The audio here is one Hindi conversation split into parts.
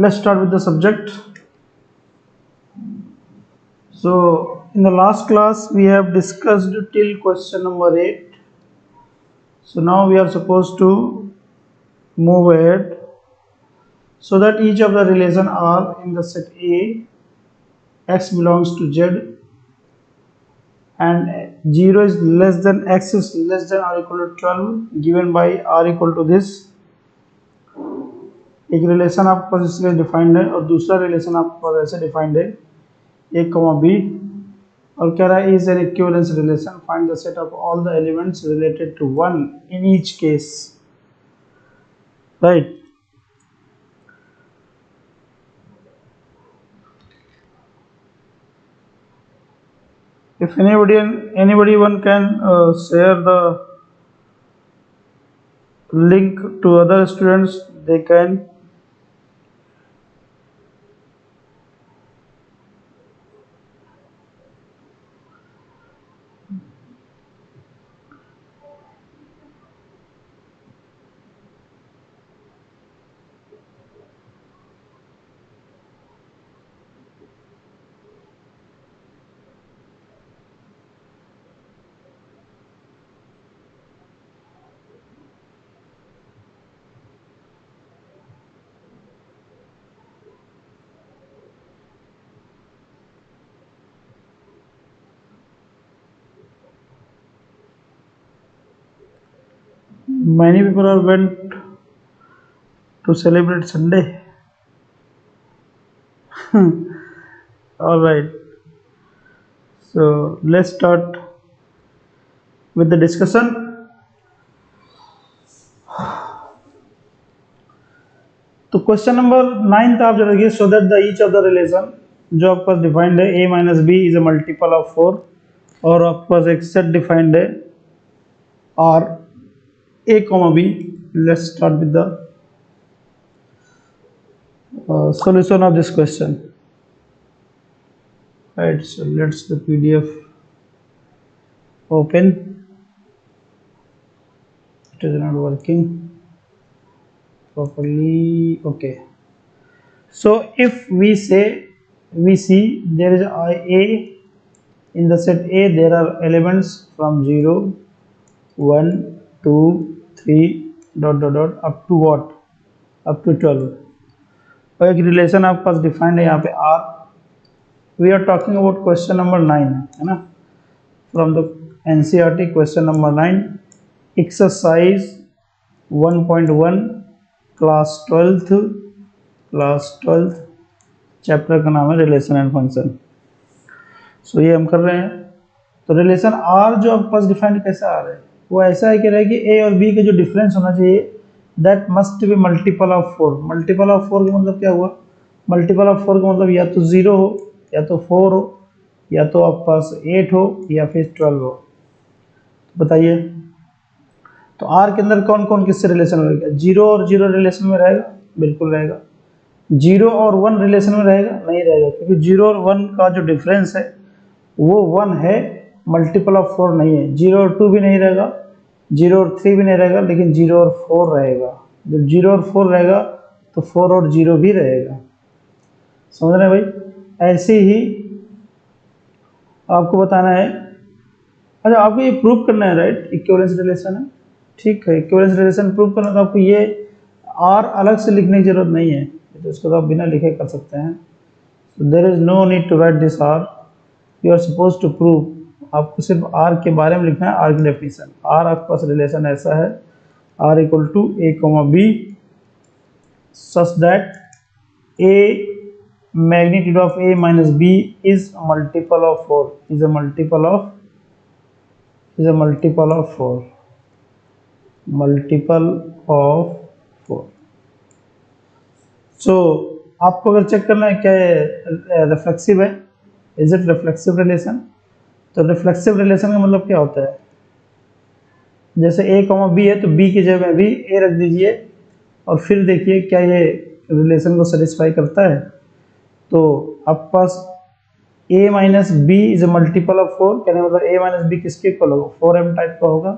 let's start with the subject. So in the last class we have discussed till question number 8. So now we are supposed to move ahead so that each of the relation are in the set A, x belongs to z and 0 is less than x is less than or equal to 12 given by r equal to this. एक रिलेशन आपके पास इसलिए डिफाइंड है और दूसरा रिलेशन आपके पास ऐसे डिफाइंड है a, b और कह रहा है is an equivalence relation, find the set of all the elements related to 1 in each case, right. If anybody one can share the link to other students, they can. Many people are went to celebrate Sunday. All right. So let's start with the discussion. तो क्वेश्चन नंबर 9 आप जरा देखिए. So that the each of the relation जो आपके पास डिफाइंड है a minus b is a multiple of 4 और आपके पास एक सेट डिफाइंड है r a, b. Let's start with the solution of this question. Right, so let's the PDF open. It is not working properly. Okay, so if we see there is a in the set A, there are elements from 0 1 2 3 dot dot dot up to what, up to 12. और एक रिलेशन आपके पास डिफाइंड है यहाँ पे R. We are talking about question number 9 है ना, from the NCERT question number 9, exercise 1.1 class 12th chapter का नाम है रिलेशन एंड फंक्शन. सो ये हम कर रहे हैं. तो रिलेशन R जो आपके पास डिफाइंड कैसे आ रहा है, वो ऐसा है कि रहे कि a और b के जो डिफरेंस होना चाहिए that must be multiple of 4. Multiple of 4 का मतलब क्या हुआ, मल्टीपल ऑफ 4 का मतलब या तो 0 हो या तो 4 हो या तो आपके पास 8 हो या फिर 12 हो. बताइए तो R के अंदर कौन कौन किससे रिलेशन रहेगा. 0 और 0 रिलेशन में रहेगा, बिल्कुल रहेगा. 0 और 1 रिलेशन में रहेगा, नहीं रहेगा, क्योंकि 0 और 1 का जो डिफरेंस है वो 1 है, मल्टीपल ऑफ 4 नहीं है. 0 और 2 भी नहीं रहेगा, 0 और 3 भी नहीं रहेगा, लेकिन 0 और 4 रहेगा. जब 0 और 4 रहेगा तो 4 और 0 भी रहेगा. समझ रहे हैं भाई. ऐसे ही आपको बताना है. अच्छा, आपको ये प्रूव करना है, राइट. इक्विवेलेंस रिलेशन है, ठीक है. इक्विवेलेंस रिलेशन प्रूव करना तो आपको ये R अलग से लिखने की जरूरत नहीं है, तो इसको तो आप बिना लिखे कर सकते हैं. There is no need to write this R. You are suppose to prove. आपको सिर्फ R के बारे में लिखना है, R की डेफिनेशन. R आपके पास रिलेशन ऐसा है, R equal to a, b such that a magnitude of a minus b is multiple of 4, is a multiple of 4, multiple of 4. So आपको अगर चेक करना है क्या है रिफ्लेक्सिव है, इज इट रिफ्लेक्सिव रिलेशन. तो रिफ्लेक्सिव रिलेशन का मतलब क्या होता है, जैसे a, b है तो b की जगह भी a रख दीजिए और फिर देखिए क्या ये रिलेशन को सेटिस्फाई करता है. तो आपके पास a minus b is a multiple of 4, कहने मतलब a माइनस बी किसके इक्वल होगा, 4m टाइप का होगा.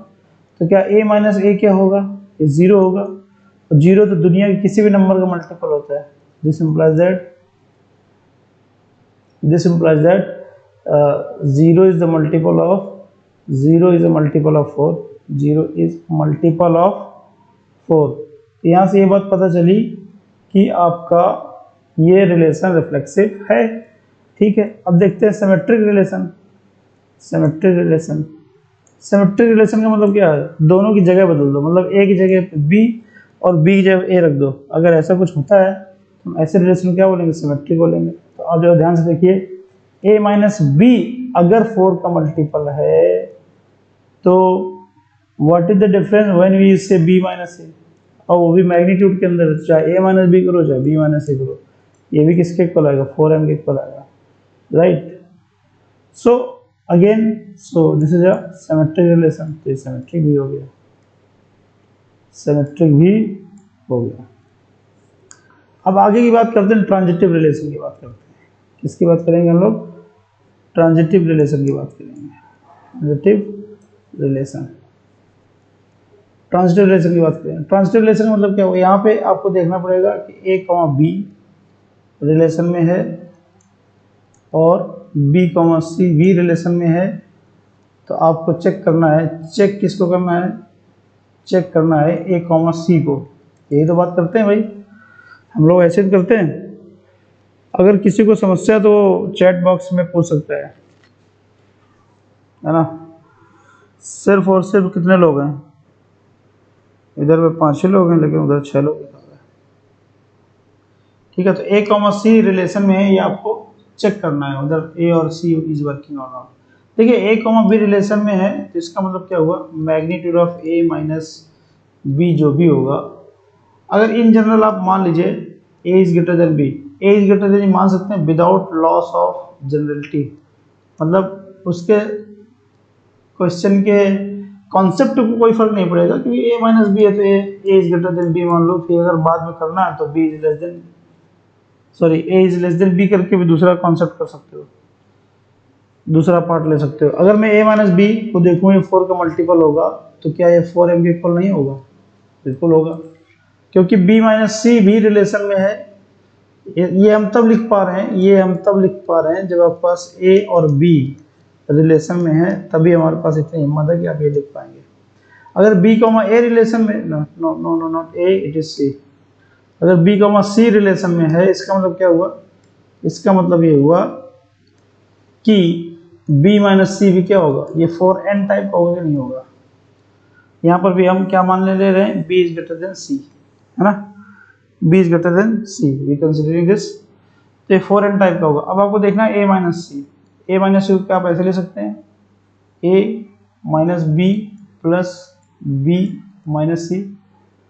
तो क्या a माइनस ए क्या होगा, ये 0 होगा. और 0 तो दुनिया के किसी भी नंबर का मल्टीपल होता है. This implies that 0 is the multiple of 0 is a multiple of 4, 0 is multiple of 4। यहाँ से ये बात पता चली कि आपका ये रिलेशन रिफ्लेक्सिव है। ठीक है, अब देखते हैं सिमेट्रिक रिलेशन। सिमेट्रिक रिलेशन का मतलब क्या है? दोनों की जगह बदल दो, मतलब ए की जगह बी और बी की जगह ए रख दो। अगर ऐसा कुछ होता है तो हम ऐसे रिलेशन क्या बोलेंगे? सिमेट्रिक बोलेंगे। तो आप जो ध्यान से देखिए, ए माइनस बी अगर 4 का मल्टीपल है तो what is the difference when we say b minus a, और वो भी मैग्नीट्यूड के अंदर, चाहे ए माइनस बी करो चाहे बी माइनस ए करो, ये भी किसके इक्वल आएगा? 4m के इक्वल आएगा, right. So again, so this is a symmetric relation. तो ये सिमेट्रिक भी हो गया, सिमेट्रिक भी हो गया। अब आगे की बात करते हैं, ट्रांजिटिव रिलेशन की बात करते हैं। किसकी बात करेंगे हम लोग? ट्रांजिटिव रिलेशन की बात करेंगे। ट्रांजिटिव रिलेशन की बात करें। ट्रांजिटिव रिलेशन का मतलब क्या हो? यहाँ पे आपको देखना पड़ेगा कि ए कॉमा बी रिलेशन में है और बी कॉमा सी भी रिलेशन में है। तो आपको चेक करना है, चेक किसको करना है? चेक करना है ए कॉमा सी को। यही तो बात करते हैं भाई, हम लोग ऐसे करते हैं। अगर किसी को समस्या तो चैट बॉक्स में पूछ सकता है ना। सिर्फ और सिर्फ कितने लोग हैं? इधर पे 5-6 लोग हैं, लेकिन उधर 6 लोग हैं। ठीक है, तो ए कॉमा सी रिलेशन में है, ये आपको चेक करना है, उधर ए और सी इज वर्किंग और नॉट। देखिए, ए कॉमा बी रिलेशन में है तो इसका मतलब क्या हुआ? Magnitude of A minus B जो भी होगा, अगर इन जनरल आप मान लीजिए A is greater than B, A is greater than मान सकते हैं विदाउट लॉस ऑफ जनरलिटी, मतलब उसके क्वेश्चन के कॉन्सेप्ट को कोई फर्क नहीं पड़ेगा, क्योंकि ए माइनस बी है तो a is greater than b मान लो। फिर अगर बाद में करना है तो b is less than, sorry a is less than b करके भी दूसरा कॉन्सेप्ट कर सकते हो, दूसरा पार्ट ले सकते हो। अगर मैं ए माइनस बी को देखूँ, ये 4 का मल्टीपल होगा, तो क्या ये 4m के इक्वल नहीं होगा? बिल्कुल होगा, क्योंकि b माइनस सी भी रिलेशन में है। ये हम तब लिख पा रहे हैं, ये हम तब लिख पा रहे हैं जब आपके पास a और b रिलेशन में है, तभी हमारे पास इतनी हिम्मत है कि आप ये लिख पाएंगे। अगर b कॉमा a रिलेशन में, not a, it is c। अगर b कॉमा c रिलेशन में है, इसका मतलब क्या हुआ? इसका मतलब ये हुआ कि b माइनस सी भी क्या होगा? ये 4n टाइप का होगा कि नहीं होगा? यहाँ पर भी हम क्या मान ले रहे हैं? b is greater than c, है ना। b is greater than c, we considering this, तो 4n टाइप का होगा। अब आपको देखना है a minus C. a minus C को आप ऐसे ले सकते हैं, a minus B plus b minus C.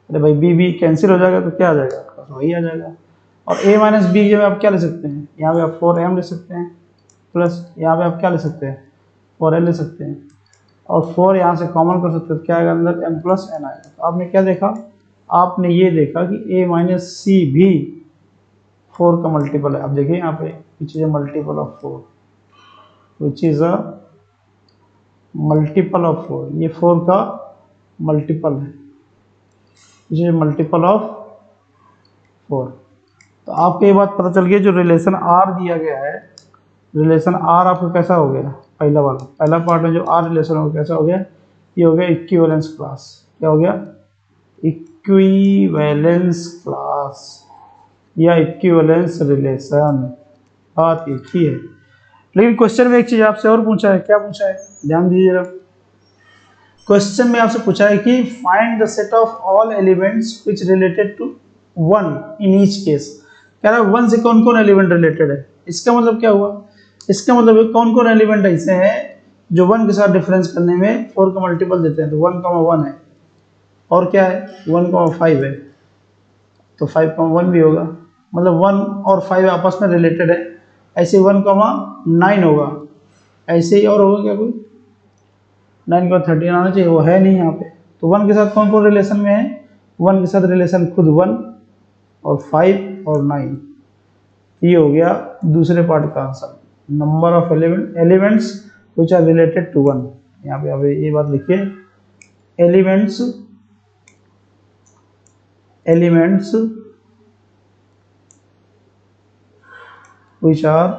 अरे भाई b कैंसिल हो जाएगा तो क्या आ जाएगा? तो वही आ जाएगा। और a माइनस बी जब आप क्या ले सकते हैं? यहाँ पे आप 4m ले सकते हैं, प्लस यहाँ पे आप क्या ले सकते हैं? 4l ले सकते हैं, और 4 यहाँ से कॉमन कर सकते हैं, क्या आएगा अंदर? m प्लस n आएगा। तो आपने क्या देखा? आपने ये देखा कि a माइनस सी भी 4 का मल्टीपल है। अब देखिए यहाँ पे which is a multiple of 4, which is a multiple of 4, ये 4 का मल्टीपल है, विच इज मल्टीपल ऑफ 4। तो आपको ये बात पता चल गई, जो रिलेशन r दिया गया है, रिलेशन r आपका कैसा हो गया? पहला वाला, पहला पार्ट में जो r रिलेशन हो कैसा हो गया? ये हो गया इक्विवेलेंस क्लास। क्या हो गया? इक्विवेलेंस क्लास या इक्विवेलेंस रिलेशन, बात एक ही है। लेकिन क्वेश्चन में एक चीज आपसे और पूछा है। क्या पूछा है? ध्यान दीजिए जरा। क्वेश्चन में आपसे पूछा है कि find the set of all elements which related to 1 in each case. कह रहा है 1 से कौन कौन एलिमेंट रिलेटेड है। इसका मतलब क्या हुआ? इसका मतलब कौन कौन एलिमेंट ऐसे हैं जो 1 के साथ डिफरेंस करने में 4 का मल्टीपल देते हैं। तो 1,1 है, और क्या है? 1,5 है, तो 5,1 भी होगा, मतलब 1 और 5 आपस में रिलेटेड है। ऐसे 1,9 होगा, ऐसे ही और होगा क्या कोई? 9,13 आना चाहिए, वो है नहीं यहाँ पे। तो 1 के साथ कौन कौन रिलेशन में है? 1 के साथ रिलेशन खुद 1 और 5 और 9। ये हो गया दूसरे पार्ट का answer, number of elements which are related to 1। यहाँ पे आप ये बात लिखिए, elements which are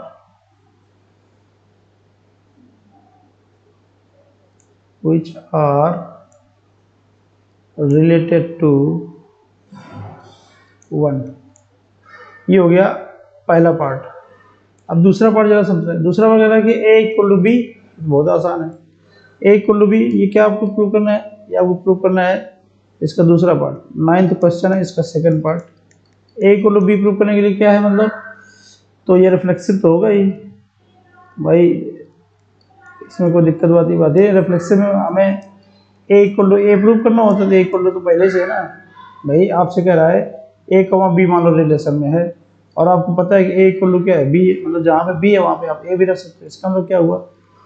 related to 1। ये हो गया पहला पार्ट। अब दूसरा पार्ट जरा समझें। दूसरा पार्ट कह रहा है कि a इक्वल टू बी, बहुत आसान है। a इक्वल टू बी, ये क्या आपको प्रूव करना है? ये आपको प्रूव करना है इसका दूसरा पार्ट। 9th क्वेश्चन है, इसका second part. a equal to b prove करने के लिए क्या है मतलब, तो ये रिफ्लेक्सिव तो होगा ही भाई, इसमें कोई दिक्कत बात है। रिफ्लेक्सिव में हमें a equal to a prove करना होता है, तो a इक्वल टू पहले से है ना भाई। आपसे कह रहा है a कॉमा बी मान लो रिलेशन में है, और आपको पता है कि a इक्वल टू क्या है, b, मतलब जहाँ पे b है वहाँ पे आप a भी रख सकते हो। इसका मतलब क्या हुआ,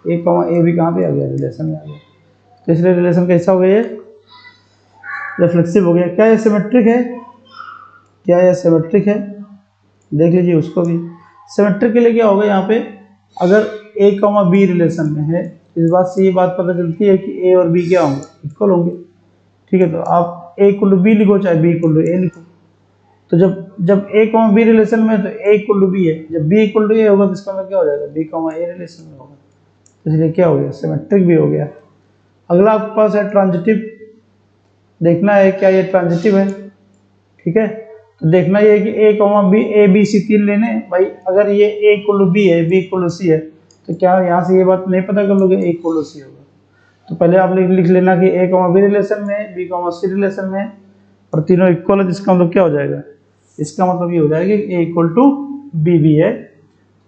a कॉमा ए भी कहाँ पे आ गया, रिलेशन में आ गया। तो इसलिए रिलेशन कैसा हो गया, रिफ्लेक्सिव हो गया। क्या ये सिमेट्रिक है? क्या ये सिमेट्रिक है? देख लीजिए उसको भी। सिमेट्रिक के लिए क्या होगा यहाँ पे, अगर a कॉमा बी रिलेशन में है, इस बात से ये बात पता चलती है कि a और b क्या होंगे, इक्वल होंगे। ठीक है, तो आप a इक्वल टू बी लिखो चाहे b इक्वल टू ए लिखो। तो जब a कॉमा बी रिलेशन में है तो a इक्वल टू बी है, जब b इक्वल टू ए होगा तो इसका मतलब क्या हो जाएगा, b कॉमा ए रिलेशन में होगा। तो इसलिए क्या हो गया, सिमेट्रिक भी हो गया। अगला आपके पास है ट्रांजिटिव। देखना है क्या ये ट्रांजिटिव है। ठीक है, तो देखना ये है कि a comma b, a b c तीन लेने हैं भाई। अगर ये a इक्वल टू बी है, b इक्वल टू सी है, तो क्या यहाँ से ये बात नहीं पता कर लोगे a इक्वल टू सी होगा। तो पहले आप लिख लेना कि a कॉमा बी रिलेशन में है, b कॉमा सी रिलेशन में है, और तीनों इक्वल है, जिसका मतलब क्या हो जाएगा, इसका मतलब ये हो जाएगा कि a इक्वल टू बी भी है।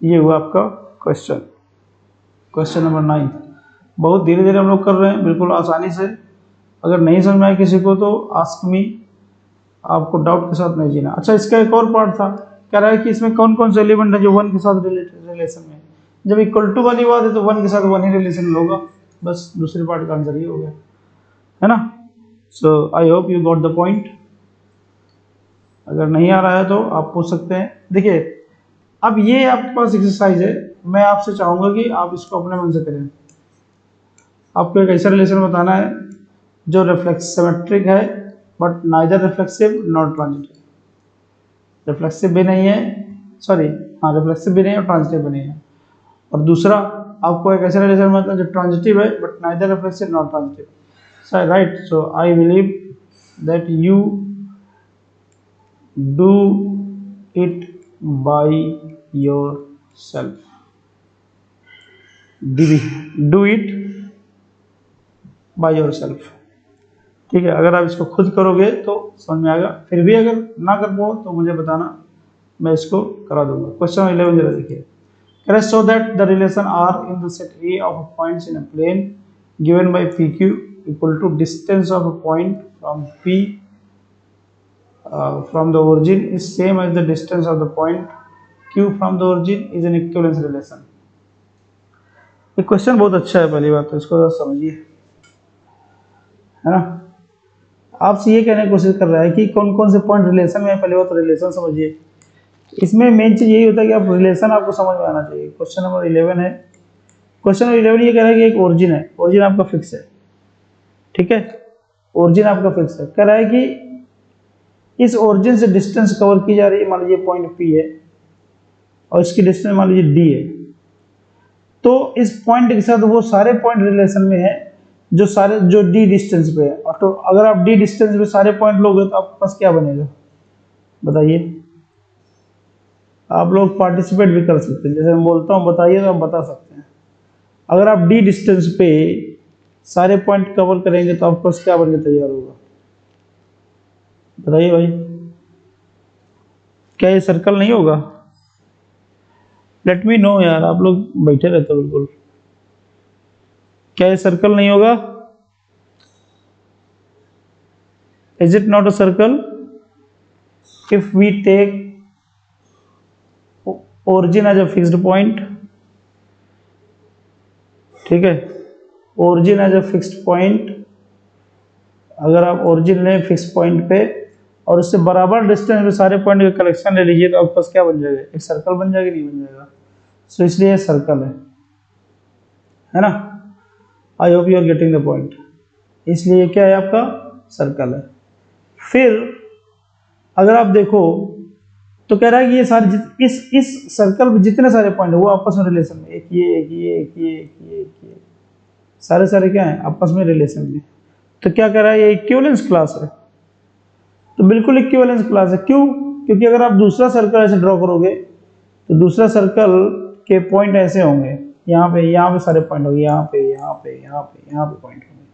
ये हुआ आपका क्वेश्चन, क्वेश्चन नंबर 9। बहुत धीरे धीरे हम लोग कर रहे हैं, बिल्कुल आसानी से। अगर नहीं समझ में आए किसी को तो आस्क मी, आपको डाउट के साथ नहीं जीना। अच्छा, इसका एक और पार्ट था, कह रहा है कि इसमें कौन कौन से एलिमेंट है जो 1 के साथ रिलेशन में है। जब इक्वल टू वाली बात है तो 1 के साथ 1 ही रिलेशन होगा, बस दूसरे पार्ट का आंसर ये हो गया, है ना। So I hope you got the point. अगर नहीं आ रहा है तो आप पूछ सकते हैं। देखिए, अब ये आपके पास एक्सरसाइज है, मैं आपसे चाहूंगा कि आप इसको अपने मन से करें। आपको एक ऐसा रिलेशन बताना है जो सिमेट्रिक है, but neither reflexive not transitive. Reflexive भी नहीं है, सॉरी हाँ, रिफ्लेक्सिव भी नहीं है और ट्रांजिटिव भी नहीं है। और दूसरा, आपको एक ऐसा रिलेशन मतलब जो ट्रांजिटिव है but neither reflexive not transitive. So right, so I believe that you do it by yourself. Do it by yourself. ठीक है, अगर आप इसको खुद करोगे तो समझ में आएगा। फिर भी अगर ना कर पाओ तो मुझे बताना, मैं इसको करा दूंगा। क्वेश्चन 11 जरा देखिए। So that the relation R in the set A of points in a plane given by PQ equal to distance of a point from P from the origin is same as the distance of the point Q from the origin is an equivalence relation। ये क्वेश्चन बहुत अच्छा है, पहली बात तो इसको समझिए, है ना। आपसे ये कहने की कोशिश कर रहा है कि कौन कौन से पॉइंट रिलेशन में है, पहले बात तो रिलेशन समझिए। इसमें मेन चीज यही होता है कि आप रिलेशन आपको समझ में आना चाहिए। क्वेश्चन नंबर 11 है। क्वेश्चन नंबर 11 ये कह रहा है कि एक ओरिजिन है, ओरिजिन आपका फिक्स है। ठीक है, ओरिजिन आपका फिक्स है। कह रहा है कि इस ओरिजिन से डिस्टेंस कवर की जा रही है, मान लीजिए पॉइंट P है और इसकी डिस्टेंस मान लीजिए D है। तो इस पॉइंट के साथ वो सारे पॉइंट रिलेशन में है जो D डिस्टेंस पे है। और तो अगर आप D डिस्टेंस पे सारे पॉइंट लोगे तो आपके पास क्या बनेगा बताइए। आप लोग पार्टिसिपेट भी कर सकते हैं, जैसे मैं बोलता हूँ बताइए तो आप बता सकते हैं। अगर आप D डिस्टेंस पे सारे पॉइंट कवर करेंगे तो आपके पास क्या बनकर तैयार होगा बताइए भाई। क्या ये सर्कल नहीं होगा? लेट मी नो यार, आप लोग बैठे रहते हो बिल्कुल। क्या ये सर्कल नहीं होगा? Is it not a circle if we take origin as a fixed point? ठीक है, origin as a fixed point, अगर आप origin लें फिक्स पॉइंट पे और उससे बराबर डिस्टेंस पे सारे पॉइंट का कलेक्शन ले लीजिए तो आपके पास क्या बन जाएगा, एक सर्कल बन जाएगा, नहीं बन जाएगा। सो इसलिए सर्कल है ना। I hope you are getting the point. इसलिए क्या है, आपका सर्कल है। फिर अगर आप देखो तो कह रहा है कि ये सारे इस सर्कल में जितने सारे पॉइंट है वो आपस में रिलेशन में, एक ये एक ये एक ये एक ये एक ये, सारे सारे क्या है आपस में रिलेशन में। तो क्या कह रहा है, ये इक्विवेलेंस क्लास है। तो बिल्कुल इक्विवेलेंस क्लास है। क्यों? क्योंकि अगर आप दूसरा सर्कल ऐसे ड्रॉ करोगे तो दूसरा सर्कल के पॉइंट ऐसे होंगे, यहाँ पे सारे पॉइंट होंगे, यहाँ पे पॉइंट होंगे,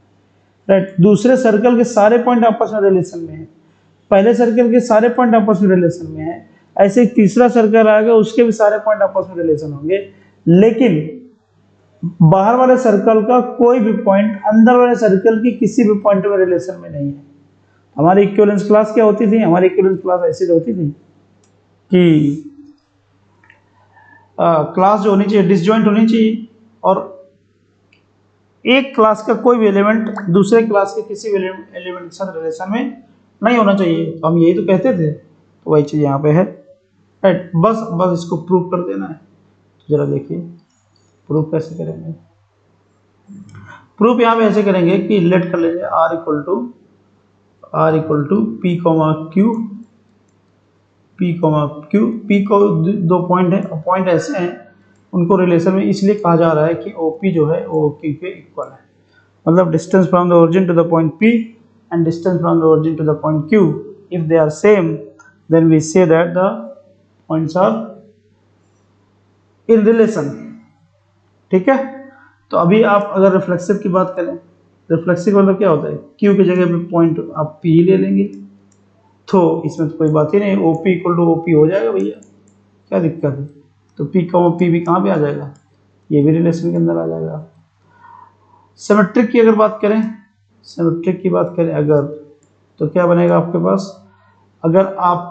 राइट। दूसरे सर्कल के सारे पॉइंट आपस में रिलेशन में है, पहले सर्कल के सारे पॉइंट आपस में रिलेशन में है। ऐसे एक तीसरा सर्कल आएगा, उसके भी सारे पॉइंट आपस में रिलेशन होंगे, लेकिन बाहर वाले सर्कल का कोई भी पॉइंट अंदर वाले सर्कल की किसी भी पॉइंट में रिलेशन में नहीं है। हमारी इक्विवेलेंस क्लास क्या होती थी? हमारी इक्विवेलेंस क्लास ऐसी होती थी कि क्लास जो होनी चाहिए डिसजॉइंट होनी चाहिए, और एक क्लास का कोई भी एलिमेंट दूसरे क्लास के किसी भी एलिमेंट के साथ रिलेशन में नहीं होना चाहिए। तो हम यही तो कहते थे, तो वही चीज यहाँ पे है, राइट। बस इसको प्रूव कर देना है। तो जरा देखिए प्रूव कैसे करेंगे। प्रूफ यहाँ पे ऐसे करेंगे कि लेट कर लेंगे R equal to P comma Q, P को दो पॉइंट है, पॉइंट ऐसे हैं उनको रिलेशन में इसलिए कहा जा रहा है कि OP जो है वो OQ के इक्वल है। मतलब distance from the origin to the point P and distance from the origin to the point Q, if they are same then we say that the points are in relation. ठीक है। तो अभी आप अगर रिफ्लेक्सिव की बात करें, रिफ्लेक्सिव मतलब क्या होता है, Q की जगह पे पॉइंट आप P ले लेंगे, तो इसमें तो कोई बात ही नहीं, OP इक्वल टू OP हो जाएगा भैया, क्या दिक्कत है। तो P का P भी कहाँ पे आ जाएगा, ये भी रिलेशन के अंदर आ जाएगा। सिमेट्रिक की अगर बात करें, सिमेट्रिक की बात करें अगर, तो क्या बनेगा आपके पास, अगर आप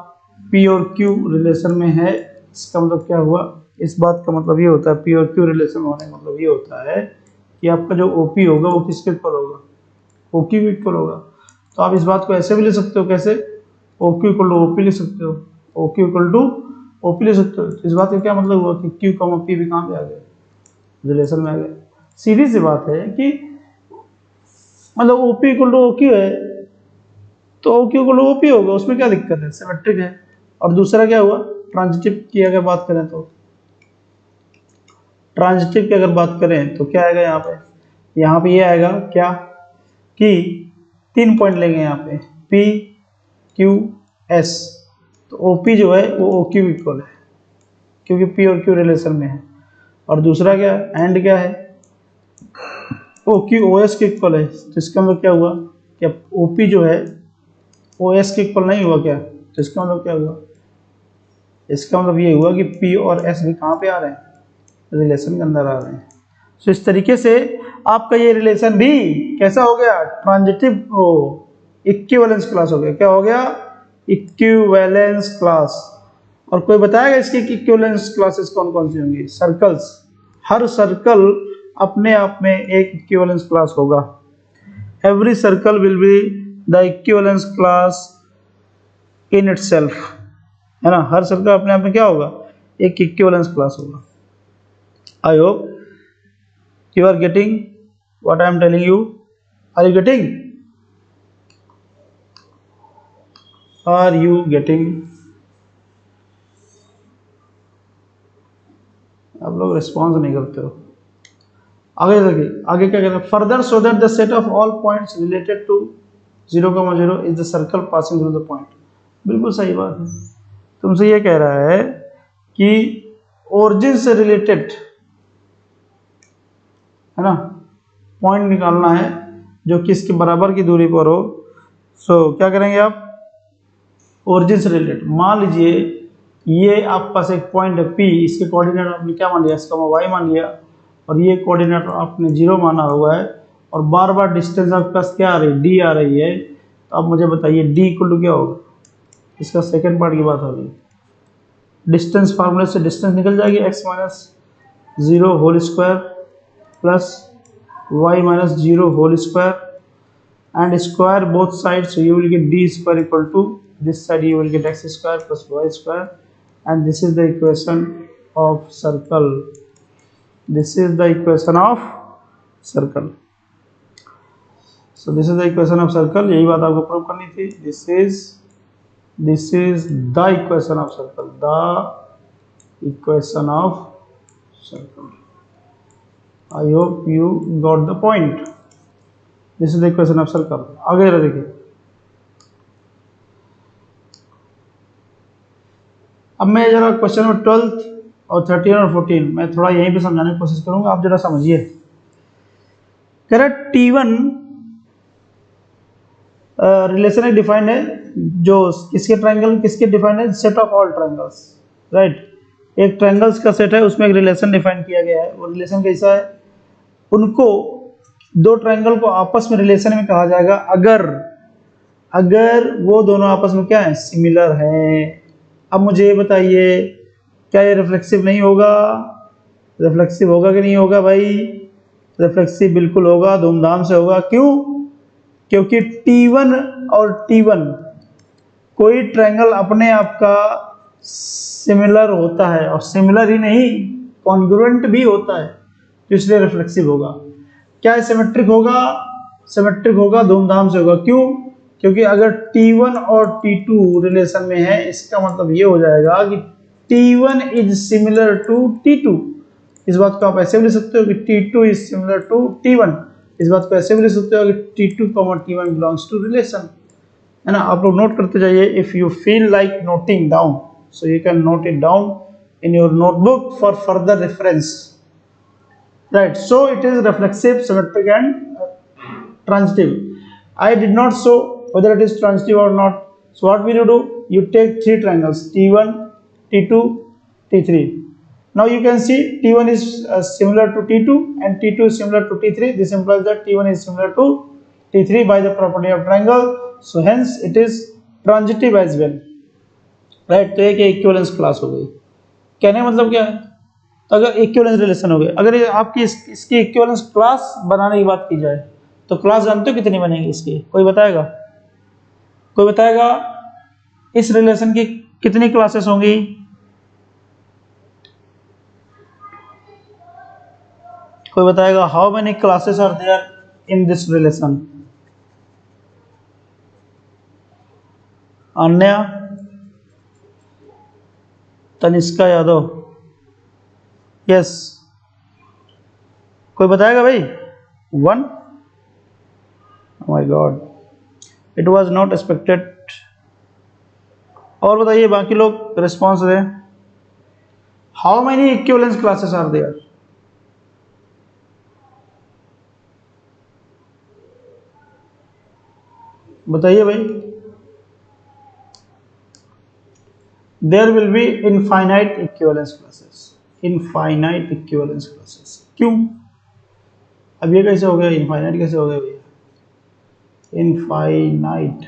P और Q रिलेशन में है, इसका मतलब क्या हुआ, इस बात का मतलब ये होता है, P और Q रिलेशन होने का मतलब ये होता है कि आपका जो OP होगा वो किसके इक्वल होगा, OQ के इक्वल होगा। तो आप इस बात को ऐसे भी ले सकते हो, कैसे, OQ इक्वल टू OP ले सकते हो, OQ इक्वल टू OP ले सकते हो। इस बात का क्या मतलब हुआ कि Q कॉमा P भी कहाँ पे आ गए, रिलेशन में आ गए। सीधी सी बात है कि मतलब OP इक्वल टू OQ है तो OQ इक्वल टू OP होगा, उसमें क्या दिक्कत है, सिमेट्रिक है। और दूसरा क्या हुआ, ट्रांजिटिव की अगर बात करें तो, ट्रांजिटिव की अगर बात करें तो क्या आएगा यहाँ पे ये आएगा क्या कि 3 पॉइंट लेंगे यहाँ पे P Q S, तो OP जो है वो OQ इक्वल है क्योंकि P और Q रिलेशन में है। और दूसरा क्या है, एंड क्या है, OQ OS के इक्वल है। तो इसका मतलब क्या हुआ, क्या OP जो है OS के इक्वल नहीं हुआ क्या, तो इसका मतलब क्या हुआ, इसका मतलब ये हुआ कि P और S भी कहाँ पे आ रहे हैं, रिलेशन के अंदर आ रहे हैं। तो इस तरीके से आपका ये रिलेशन भी कैसा हो गया, ट्रांजिटिव इक्विवेलेंस क्लास हो गया। क्या हो गया, इक्विवेलेंस क्लास। और कोई बताएगा इसकी इक्विवेलेंस क्लासेस कौन कौन सी होंगी, सर्कल्स, हर सर्कल अपने आप में एक इक्विवेलेंस क्लास होगा। Every circle will be the equivalence class in itself, है ना। हर सर्कल अपने आप में क्या होगा, एक इक्विवेलेंस क्लास होगा। I hope you are getting what I am telling you. Are you getting? Are you getting? आप लोग रिस्पॉन्स नहीं करते हो। आगे देखिए, आगे क्या कहते हैं, further so that the set of all points related to 0,0 is the circle passing through the point. बिल्कुल सही बात है, तुमसे ये कह रहा है कि ओरिजिन से रिलेटेड, है ना, पॉइंट निकालना है जो कि इसके बराबर की दूरी पर हो। सो क्या करेंगे आप, ओरिजिन से रिलेटेड, मान लीजिए ये आपके पास एक पॉइंट है P, इसके कोऑर्डिनेट आपने क्या मान लिया, इसका y मान लिया, और ये कोऑर्डिनेट आपने 0 माना हुआ है, और बार बार डिस्टेंस आपके पास क्या आ रही है, D आ रही है। तो आप मुझे बताइए D इक्वल टू क्या होगा, इसका सेकेंड पार्ट की बात हो रही है। डिस्टेंस फार्मूले से डिस्टेंस निकल जाएगी, x minus 0 whole square plus y minus 0 whole square and square both sides, so you will get d square equal to this side you will get x square plus y square, and this is the equation of circle. This is the equation of circle. So this is the equation of circle, यही बात आपको प्रूव करनी थी। This is this is the equation of circle, the equation of circle. I hope you got the point. This is the equation of circle. आगे जरा देखिए, अब मैं जरा क्वेश्चन नंबर 12 और 13 और 14 मैं थोड़ा यहीं पे समझाने की कोशिश करूंगा, आप जरा समझिए। कह रहा T1 रिलेशन एक डिफाइंड है, जो किसके ट्रायंगल किसके डिफाइंड है, set of all triangles, right. एक ट्रायंगल्स का सेट है, उसमें एक रिलेशन डिफाइन किया गया है। वो रिलेशन कैसा है, उनको दो ट्रायंगल को आपस में रिलेशन में कहा जाएगा अगर अगर वो दोनों आपस में क्या है, सिमिलर है। अब मुझे ये बताइए, क्या ये रिफ्लेक्सिव नहीं होगा? रिफ्लेक्सिव होगा कि नहीं होगा भाई? रिफ्लेक्सिव बिल्कुल होगा, धूमधाम से होगा। क्यों? क्योंकि T1 और T1 कोई ट्रायंगल अपने आप का सिमिलर होता है, और सिमिलर ही नहीं कॉन्ग्रुएंट भी होता है, तो इसलिए रिफ्लेक्सिव होगा। क्या सिमेट्रिक होगा? सिमेट्रिक होगा, धूमधाम से होगा। क्यों? क्योंकि अगर T1 और T2 रिलेशन में है, इसका मतलब ये हो जाएगा कि T1 is similar to T2। इस बात को आप ऐसे भी लिख सकते हो कि T2 is similar to T1। इस बात को ऐसे भी लिख सकते हो कि T2, T1 belongs to relation, है ना। आप लोग नोट करते जाइए। If you feel like noting down, so you can note it down in your notebook for further reference, right? So it is reflexive, symmetric and transitive. I did not show whether it is transitive or not. So what will you do? You take three triangles, T1, T2, T3. Now you can see T1 is similar to T2 and T2 is similar to T3. This implies that T1 is similar to T3 by the property of triangle. So hence it is transitive as well, right. तो एक इक्विवेलेंस क्लास हो गई। कहने का मतलब क्या है, तो अगर इक्विवेलेंस रिलेशन हो गए, अगर आपकी इसकी इक्विवेलेंस क्लास बनाने की बात की जाए तो क्लास जानते हो कितनी बनेगी इसकी? कोई बताएगा? कोई बताएगा इस रिलेशन की कितनी क्लासेस होंगी? कोई बताएगा how many classes are there in this relation? Anya, Tanishka Yadav, yes. कोई बताएगा भाई? 1? My god, it was not expected. और बताइए बाकी लोग रिस्पॉन्स दें। How many equivalence classes are there? बताइए भाई। There will be infinite equivalence classes, infinite equivalence classes। क्यों? अब ये कैसे हो गया? इनफाइनाइट कैसे हो गया भैया? इनफाइनाइट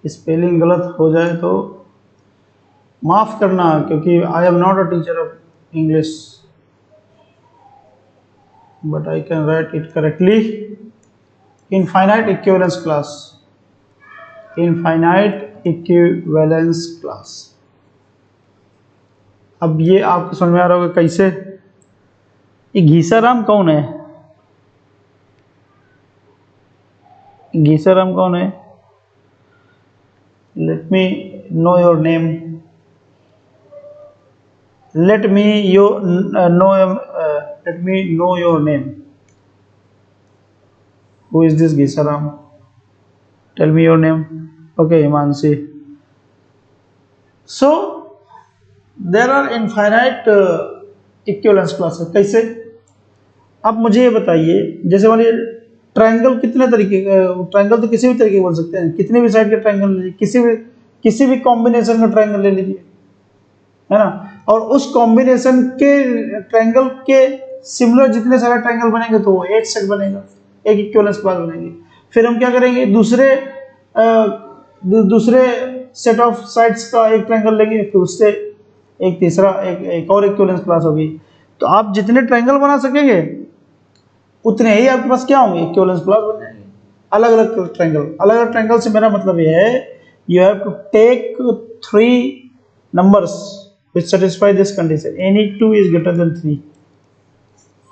स्पेलिंग गलत हो जाए तो माफ करना, क्योंकि I am not a teacher of English, but I can write it correctly. Infinite equivalence class, infinite equivalence class. अब ये आपको समझ में आ रहा होगा कैसे। ये घीसाराम कौन है? घीसाराम कौन है? Let me know your name, let me know your name. Who is this Ghisaram? Tell me your name. Okay, Himanshi. So there are infinite equivalence classes. कैसे? अब मुझे ये बताइए, जैसे मानिए ट्रायंगल कितने तरीके का, ट्रायंगल तो किसी भी तरीके के बोल सकते हैं, कितने भी साइड के ट्रायंगल ले लीजिए, किसी भी कॉम्बिनेशन का ट्रायंगल ले लीजिए, है ना। और उस कॉम्बिनेशन के ट्रायंगल के सिमिलर जितने सारे ट्रायंगल बनेंगे तो वो एक सेट बनेगा, एक इक्विवेलेंस क्लास बनेगी। फिर हम क्या करेंगे, दूसरे सेट ऑफ साइड्स का एक ट्रायंगल लेंगे, फिर उससे एक तीसरा एक और इक्विवेलेंस क्लास होगी। तो आप जितने ट्रायंगल बना सकेंगे उतने ही आपके पास क्या होंगे, इक्विवेलेंस क्लास बन जाएंगे। अलग अलग ट्रायंगल से मेरा मतलब यह है, you have to take 3 numbers which satisfy this condition, any 2 is greater than 3।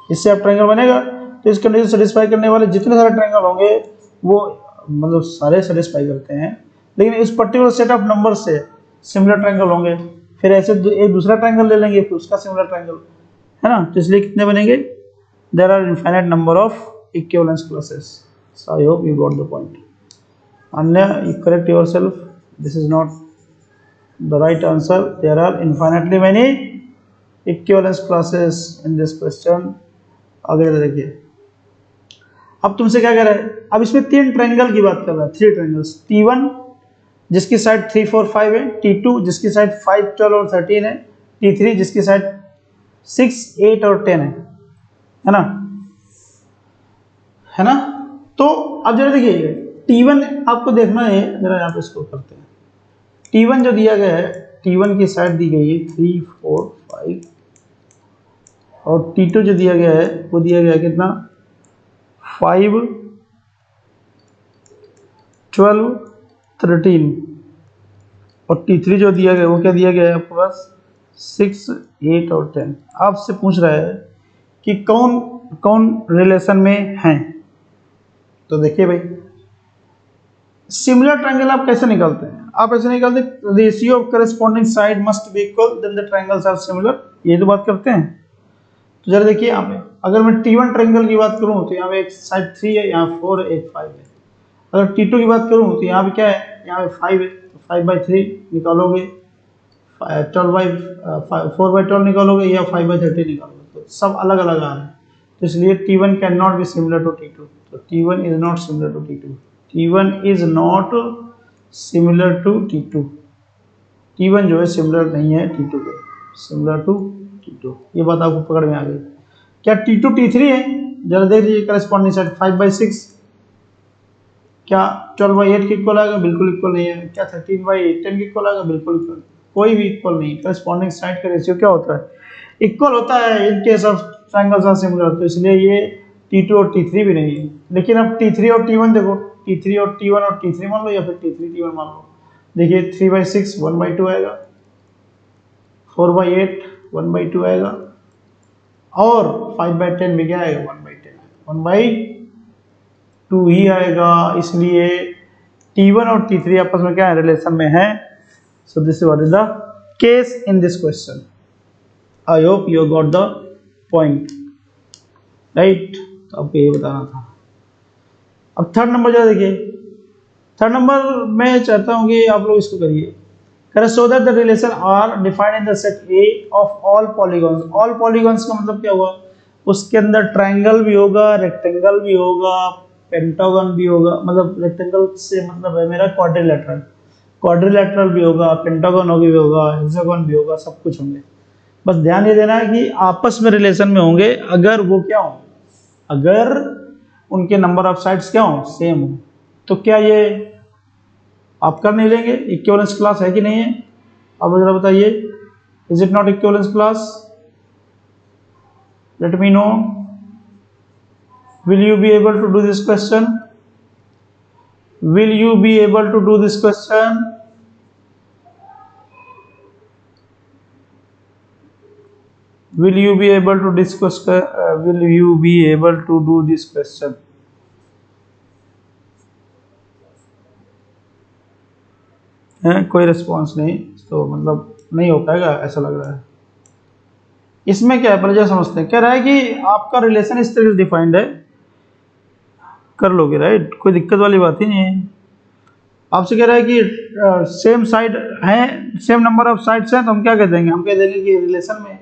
इससे आप ट्रायंगल बनेगा। तो इस कंडीशन सेटिस्फाई करने वाले जितने सारे ट्रायंगल होंगे वो मतलब सारे सेटिस्फाई करते हैं, लेकिन इस पर्टिकुलर सेट ऑफ नंबर से सिमिलर ट्रायंगल होंगे, फिर ऐसे एक दूसरा ट्रायंगल ले लेंगे फिर उसका सिमिलर ट्रायंगल, है ना। तो इसलिए कितने बनेंगे, there are infinite number of equivalence classes. So I hope you got the point. अन्य you correct yourself, this is not the right answer, there are infinitely many equivalence classes in this question. आगे देखिए, अब तुमसे क्या कह रहा है, अब इसमें 3 ट्रायंगल की बात कर रहा है, 3 ट्रायंगल्स, T1 जिसकी साइड 3, 4, 5 है, T2 जिसकी साइड 5, 12 और 13 है, T3 जिसकी साइड 6, 8 और 10 है ना, है ना। तो अब जरा देखिए T1 आपको देखना है, जरा यहाँ पे इसको करते हैं। T1 जो दिया गया है, T1 की साइड दी गई है 3, 4, 5 और T2 जो दिया गया है वो दिया गया है कितना, 5, 12, 13 और T3 जो दिया गया वो क्या दिया गया है आपके पास, 6, 8 और 10। आपसे पूछ रहा है कि कौन कौन रिलेशन में हैं। तो देखिए भाई, सिमिलर ट्रायंगल आप कैसे निकालते हैं, आप ऐसे निकालते, ratio of corresponding side must be equal then the triangles are similar, ये तो बात करते हैं। तो जरा देखिए यहाँ पे, अगर मैं T1 ट्रायंगल की बात करूँ तो यहाँ पे एक साइड 3 है, यहाँ 4 है, एक 5 है। अगर T2 की बात करूँ तो यहाँ पे क्या है, यहाँ पे 5 है, तो 5/3 निकालोगे, 4/12 निकालोगे या 5/30 निकालोगे, तो सब अलग अलग आ रहे हैं। तो इसलिए T1 can not be similar to T2, तो T1 is not similar to T2, T1 is not similar to T2, T1 जो है सिमिलर नहीं है T2 के, सिमिलर टू T2, ये बात आपको पकड़ में आ गई। क्या T2 T3 है, जरा देख लीजिए करस्पॉन्डिंग साइड 5/6, क्या 12/8 के इक्वल आएगा, बिल्कुल इक्वल नहीं है। क्या 13/10 के इक्वल आएगा, बिल्कुल इक्वल, कोई भी इक्वल नहीं। करस्पॉन्डिंग साइड का रेशियो क्या होता है, इक्वल होता है in case of triangles are similar, तो इसलिए ये T2 और T3 भी नहीं है। लेकिन अब T3 और T1 देखो, T3 और T1 और T3 मान लो या फिर T3 T1 मान लो, देखिए 3/6 1/2 आएगा, 4/8 1/2 आएगा और 5/10 भी क्या आएगा, 1/10, 1/2 ही आएगा। इसलिए T1 और T3 आपस में क्या है, रिलेशन में है। So this is what is the case in this question. I hope you got the point, right. तो आपको ये बताना था। अब थर्ड नंबर जो देखिए, थर्ड नंबर मैं चाहता हूँ कि आप लोग इसको करिए, so that the relation R defined in the set A of all polygons, all polygons का मतलब क्या हुआ, उसके अंदर ट्रायंगल भी होगा, रेक्टेंगल भी होगा, पेंटागन भी होगा, मतलब रेक्टेंगल से मतलब है मेरा क्वाड्रिलेटरल, क्वाड्रिलेटरल भी होगा, पेंटागन भी होगा, हेक्सागन भी होगा, सब कुछ होंगे। बस ध्यान ये देना है कि आपस में रिलेशन में होंगे अगर वो क्या हो, अगर उनके नंबर ऑफ साइड्स क्या हो, सेम हो। तो क्या ये आप कर नहीं लेंगे, इक्विवेलेंस क्लास है कि नहीं है, अब जरा बताइए, is it not equivalence class, let me know, will you be able to do this question, will you be able to do this question, will you be able to discuss will you be able to do this question? है कोई रिस्पॉन्स नहीं, तो मतलब नहीं हो पाएगा ऐसा लग रहा है। इसमें क्या है, पहले जो समझते हैं, कह रहा है कि आपका रिलेशन इस तरह से डिफाइंड है, कर लोगे राइट, कोई दिक्कत वाली बात ही नहीं है। आपसे कह रहा है कि सेम साइड है, सेम नंबर ऑफ साइड्स हैं, तो हम क्या कह देंगे, हम कह देंगे कि रिलेशन में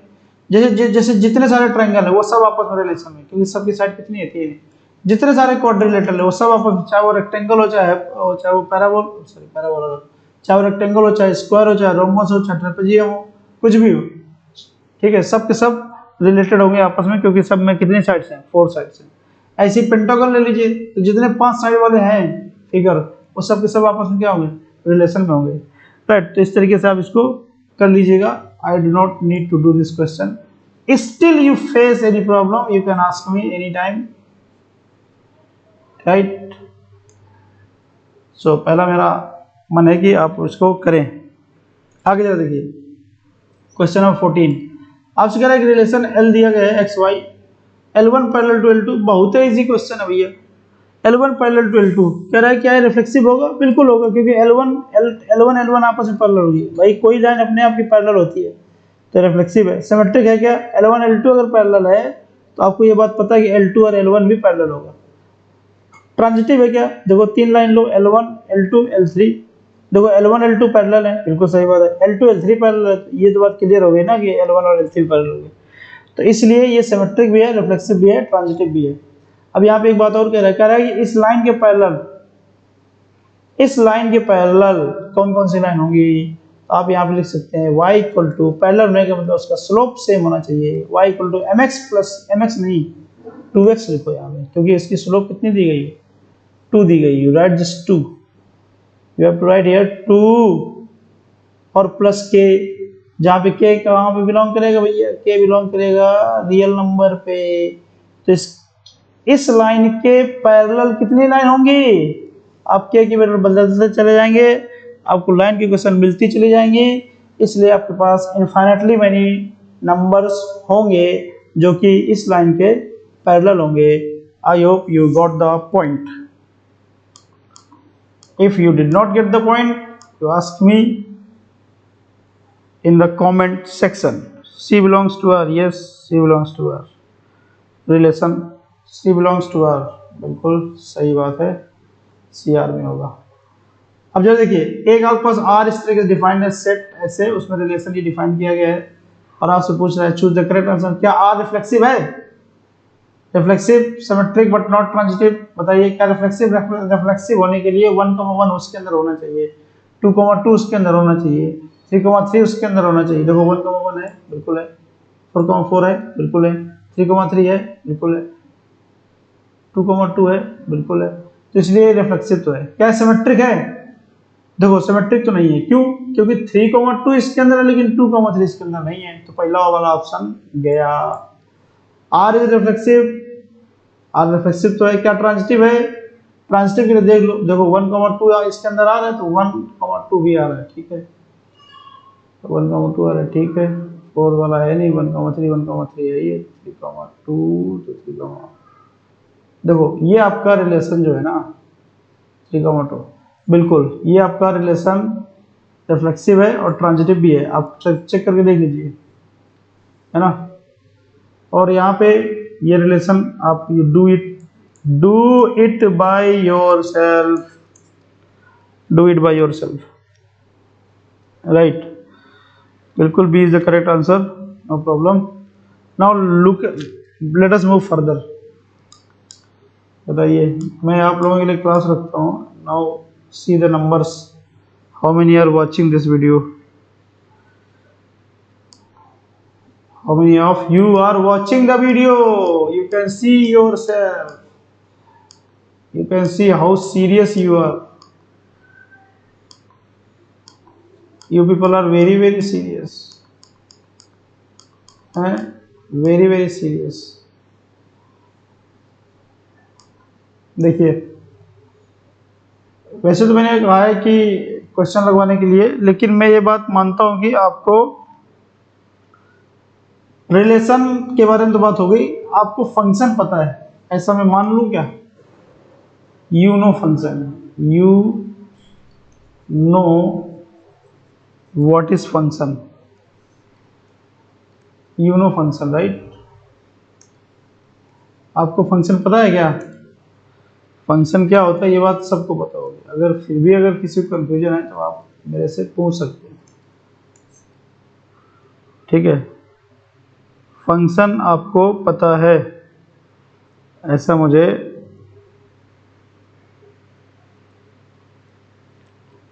जैसे जितने सारे ट्रायंगल है वो सब आपस में रिलेशन में, क्योंकि सबकी साइड कितनी है, 3। जितने सारे क्वाड्रिलेटरल है वो सब आपस में, चाहे वो रेक्टेंगल हो, चाहे वो पैराबोल, सॉरी पैराबोल, चाहे वो रेक्टेंगल हो, चाहे स्क्वायर हो, चाहे रोम्बस हो, चाहे ट्रेपेजियम हो, कुछ भी हो, ठीक है, सब के सब रिलेटेड होंगे आपस में, क्योंकि सब में कितनी साइड्स हैं, 4 साइड्स हैं। ऐसे पेंटागन ले लीजिए, तो जितने 5 साइड वाले हैं फिगर, वो सब के सब आपस में क्या होंगे, रिलेशन में होंगे, राइट। तो इस तरीके से आप इसको कर लीजिएगा। I do not need to do this question. Still you face any problem, you can ask me anytime, right? So पहला मेरा मन है कि आप इसको करें। आगे जरा देखिए, क्वेश्चन नंबर 14, आपसे कह रहा है कि रिलेशन L दिया गया है XY, L1 parallel to L2, बहुत ही इजी क्वेश्चन है भैया। L1 पैरेलल टू L2 कह रहा है क्या है, रिफ्लेक्सिव होगा? बिल्कुल होगा, क्योंकि L1 आपस में पैरेलल होगी भाई, कोई लाइन अपने आप की पैरेलल होती है तो रिफ्लेक्सिव है। सिमेट्रिक है क्या? L1 L2 अगर पैरेलल है तो आपको ये बात पता है कि L2 और L1 भी पैरेलल होगा। ट्रांजिटिव है क्या? देखो तीन लाइन लो, L1 L2 L3, देखो L1 L2 पैरेलल है, बिल्कुल सही बात है। L2 L3 पैरेलल है, ये तो बात क्लियर हो गई ना कि L1 और L3 पैरेलल हो गए, तो इसलिए ये सिमेट्रिक भी है, रिफ्लेक्सिव भी है, ट्रांजिटिव भी है। अब यहाँ पे एक बात और कह रहा है कि इस लाइन के पैरेलल कौन कौन सी लाइन होंगी? आप यहाँ पे लिख सकते हैं y इक्वल टू, पैरेलल होने का मतलब उसका स्लोप सेम होना चाहिए, y equal to mx plus mx नहीं 2x लिखो यहाँ पे, क्योंकि इसकी स्लोप कितनी दी गई है? 2 दी गई। You write just 2, you have to write here 2 और प्लस k, जहाँ पे k कहाँ पे बिलोंग करेगा भैया? k बिलोंग करेगा रियल नंबर पे। तो इस लाइन के पैरेलल कितनी लाइन होंगी? आप k की वैल्यू बदलते चले जाएंगे, आपको लाइन की क्वेश्चन मिलती चली जाएंगी, इसलिए आपके पास इनफाइनाइटली मैनी नंबर्स होंगे जो कि इस लाइन के पैरेलल होंगे। आई hope you got the point. If you did not get the point, you ask me in the comment section. C belongs to R, yes, C belongs to R. Relation C belongs to R, बिल्कुल सही बात है, C R में होगा। अब जो देखिए, एक आपके पास R इस तरीके से डिफाइंड है, सेट ऐसे, उसमें रिलेशन ये डिफाइन किया गया है, और आपसे पूछ रहा है चूज द करेक्ट आंसर। क्या R रिफ्लेक्सिव है? Reflexive, symmetric but not transitive. बताइए क्या रिफ्लेक्सिव? रिफ्लेक्सिव होने के लिए 1,1 उसके अंदर होना चाहिए, 2,2 उसके अंदर होना चाहिए, 3,3 उसके अंदर होना चाहिए। देखो 1,1 है, बिल्कुल है, 4,4 है, बिल्कुल है, 3,3 है, बिल्कुल है, 2,2 है, बिल्कुल है, तो इसलिए रिफ्लेक्सिव तो है। क्या सिमेट्रिक है? देखो सिमेट्रिक तो नहीं है, क्यों? क्योंकि 3,2 इसके अंदर है लेकिन 2,3 इसके अंदर नहीं है, तो पहला वाला ऑप्शन गया। R is reflexive, R reflexive तो है। क्या ट्रांजिटिव है? ट्रांजिटिव के लिए देख लो, देखो 1,2 इसके अंदर आ रहा है तो 1,2 भी आ रहा है, ठीक है, तो 1,2 आ रहा है, ठीक है, 4 वाला है नहीं, 1,3 है ये, 3,2 तो 3, देखो ये आपका रिलेशन जो है ना 3,2, बिल्कुल ये आपका रिलेशन रिफ्लेक्सिव है और ट्रांजिटिव भी है, आप चेक करके देख लीजिए, है ना। और यहाँ पे ये रिलेशन आप do it by yourself, right, बिल्कुल B is the correct answer, no problem. Now look, let us move further. बताइए, मैं आप लोगों के लिए क्लास रखता हूँ। Now see the numbers, how many are watching this video, how many of you are watching the video? You can see yourself, you can see how serious you are. You people are very very serious, very very serious। देखिए, वैसे तो मैंने कहा है कि क्वेश्चन लगवाने के लिए, लेकिन मैं ये बात मानता हूं कि आपको रिलेशन के बारे में तो बात हो गई, आपको फंक्शन पता है, ऐसा मैं मान लूं क्या? You know function, you know what is function, you know function, right. आपको फंक्शन पता है क्या? फंक्शन क्या होता है ये बात सबको पता होगी, अगर फिर भी अगर किसी को कंफ्यूजन है तो आप मेरे से पूछ सकते हैं, ठीक है। फंक्शन आपको पता है ऐसा मुझे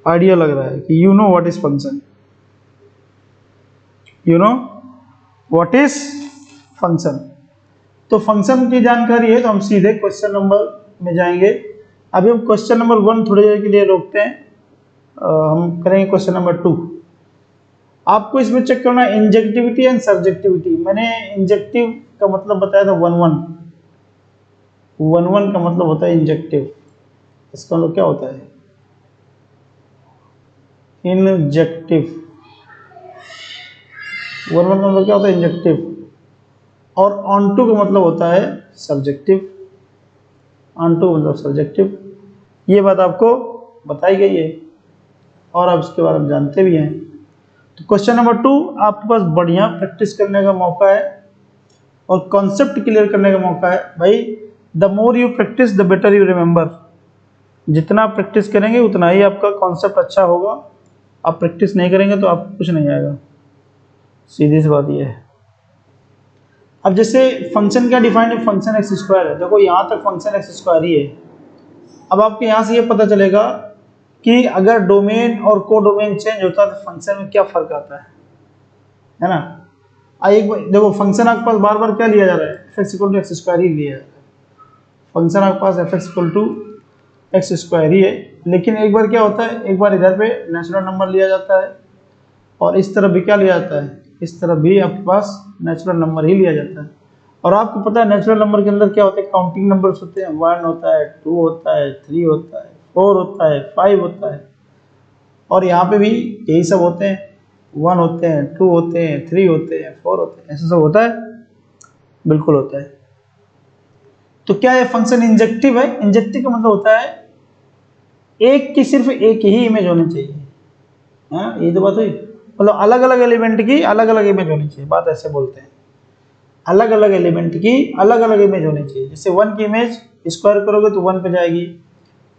आइडिया लग रहा है कि you know what is function, you know what is function. तो फंक्शन की जानकारी है तो हम सीधे क्वेश्चन नंबर में जाएंगे। अभी हम क्वेश्चन नंबर 1 थोड़ी देर के लिए रोकते हैं, हम करेंगे क्वेश्चन नंबर 2। आपको इसमें चेक करना है इंजेक्टिविटी एंड सर्जेक्टिविटी। मैंने इंजेक्टिव का मतलब बताया था 1,1 का मतलब होता है इंजेक्टिव, इसका मतलब क्या होता है? इंजेक्टिव। 1,1 का मतलब क्या होता है? इंजेक्टिव। और ऑन टू का मतलब होता है सब्जेक्टिव, ऑन टू मतलब सब्जेक्टिव। ये बात आपको बताई गई है और आप इसके बारे में जानते भी हैं। तो क्वेश्चन नंबर 2 आपके पास बढ़िया प्रैक्टिस करने का मौका है और कॉन्सेप्ट क्लियर करने का मौका है। भाई the more you practice the better you remember. जितना आप प्रैक्टिस करेंगे उतना ही आपका कॉन्सेप्ट अच्छा होगा। आप प्रैक्टिस नहीं करेंगे तो आपको कुछ नहीं आएगा, सीधी सी बात ये है। अब जैसे फंक्शन क्या डिफाइंड है, फंक्शन एक्स स्क्वायर है। देखो यहाँ तक फंक्शन एक्स स्क्वायर ही है। अब आपको यहाँ से ये पता चलेगा कि अगर डोमेन और को डोमेन चेंज होता है तो फंक्शन में क्या फर्क आता है ना। एक देखो फंक्शन आपके पास बार बार क्या लिया जा रहा है, F X equal to X square ही लिया जा रहा है। फंक्शन आपके पास F X equal to X square ही है, लेकिन एक बार क्या होता है, एक बार इधर पे नेचुरल नंबर लिया जाता है और इस तरफ भी क्या लिया जाता है, इस तरफ भी आपके पास नेचुरल नंबर ही लिया जाता है। और आपको पता है नेचुरल नंबर के अंदर क्या होते हैं, काउंटिंग नंबर्स होते हैं। 1 होता है, 2 होता है, 3 होता है, 4 होता है, 5 होता है। और यहाँ पे भी यही सब होते हैं, 1 होते हैं, 2 होते हैं, 3 होते हैं, 4 होते हैं, ऐसा सब होता है, बिल्कुल होता है। तो क्या ये फंक्शन इंजेक्टिव है? इंजेक्टिव का मतलब होता है एक की सिर्फ एक ही इमेज होनी चाहिए। हाँ, ये तो बात हुई। मतलब अलग अलग एलिमेंट की अलग अलग इमेज होनी चाहिए, बात ऐसे बोलते हैं। अलग अलग एलिमेंट की अलग अलग इमेज होनी चाहिए। जैसे 1 की इमेज स्क्वायर करोगे तो 1 पे जाएगी,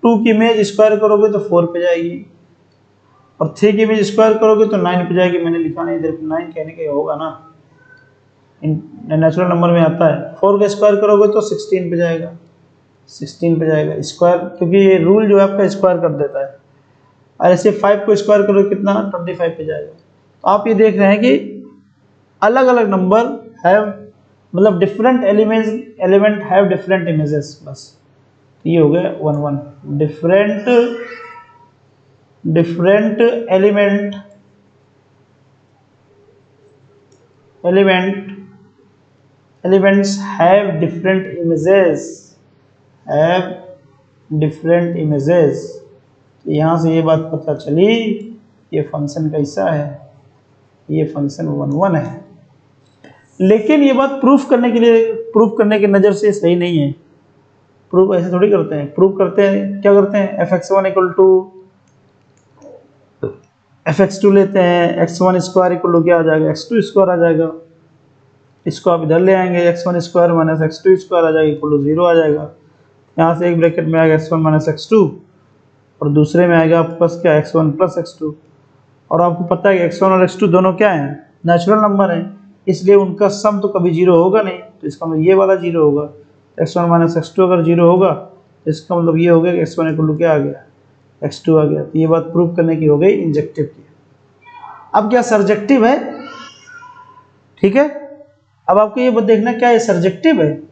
2 की इमेज स्क्वायर करोगे तो 4 पे जाएगी, और 3 की इमेज स्क्वायर करोगे तो 9 पे जाएगी। मैंने लिखा नहीं इधर, 9 कहने का होगा ना, नेचुरल नंबर में आता है। 4 का स्क्वायर करोगे तो 16 पे जाएगा, 16 पे जाएगा स्क्वायर, क्योंकि ये रूल जो है आपका स्क्वायर कर देता है। और ऐसे 5 को स्क्वायर करोगे कितना, 25 पे जाएगा। तो आप ये देख रहे हैं कि अलग अलग नंबर हैव, मतलब different element have different images. बस ये हो गया 1 1। Different elements have different images। तो यहाँ से ये बात पता चली ये फंक्शन कैसा है, ये फंक्शन 1 1 है। लेकिन ये बात प्रूफ करने की नज़र से सही नहीं है। प्रूफ ऐसे थोड़ी करते हैं, प्रूफ करते हैं क्या करते हैं, fx1 इक्वल टू fx2 लेते हैं, x1 स्क्वायर इक्वल टू क्या आ जाएगा, x2 स्क्वायर आ जाएगा। इसको आप इधर ले आएंगे, x1 square minus x2 square आ जाएगा इक्वल टू 0 आ जाएगा। यहाँ से एक ब्रैकेट में आएगा x1 माइनस x2 और दूसरे में आएगा आपके पास क्या, x1 प्लस x2। और आपको पता है कि x1 और x2 दोनों क्या हैं, नेचुरल नंबर हैं, इसलिए उनका सम तो कभी 0 होगा नहीं। तो इसका मतलब ये वाला 0 होगा। x1 माइनस x2 अगर 0 होगा तो इसका मतलब ये हो गया कि x1 इक्वल टू क्या आ गया, x2 आ गया। तो ये बात प्रूव करने की हो गई इंजेक्टिव की। अब क्या सर्जेक्टिव है, ठीक है। अब आपको ये देखना क्या है, सर्जेक्टिव है।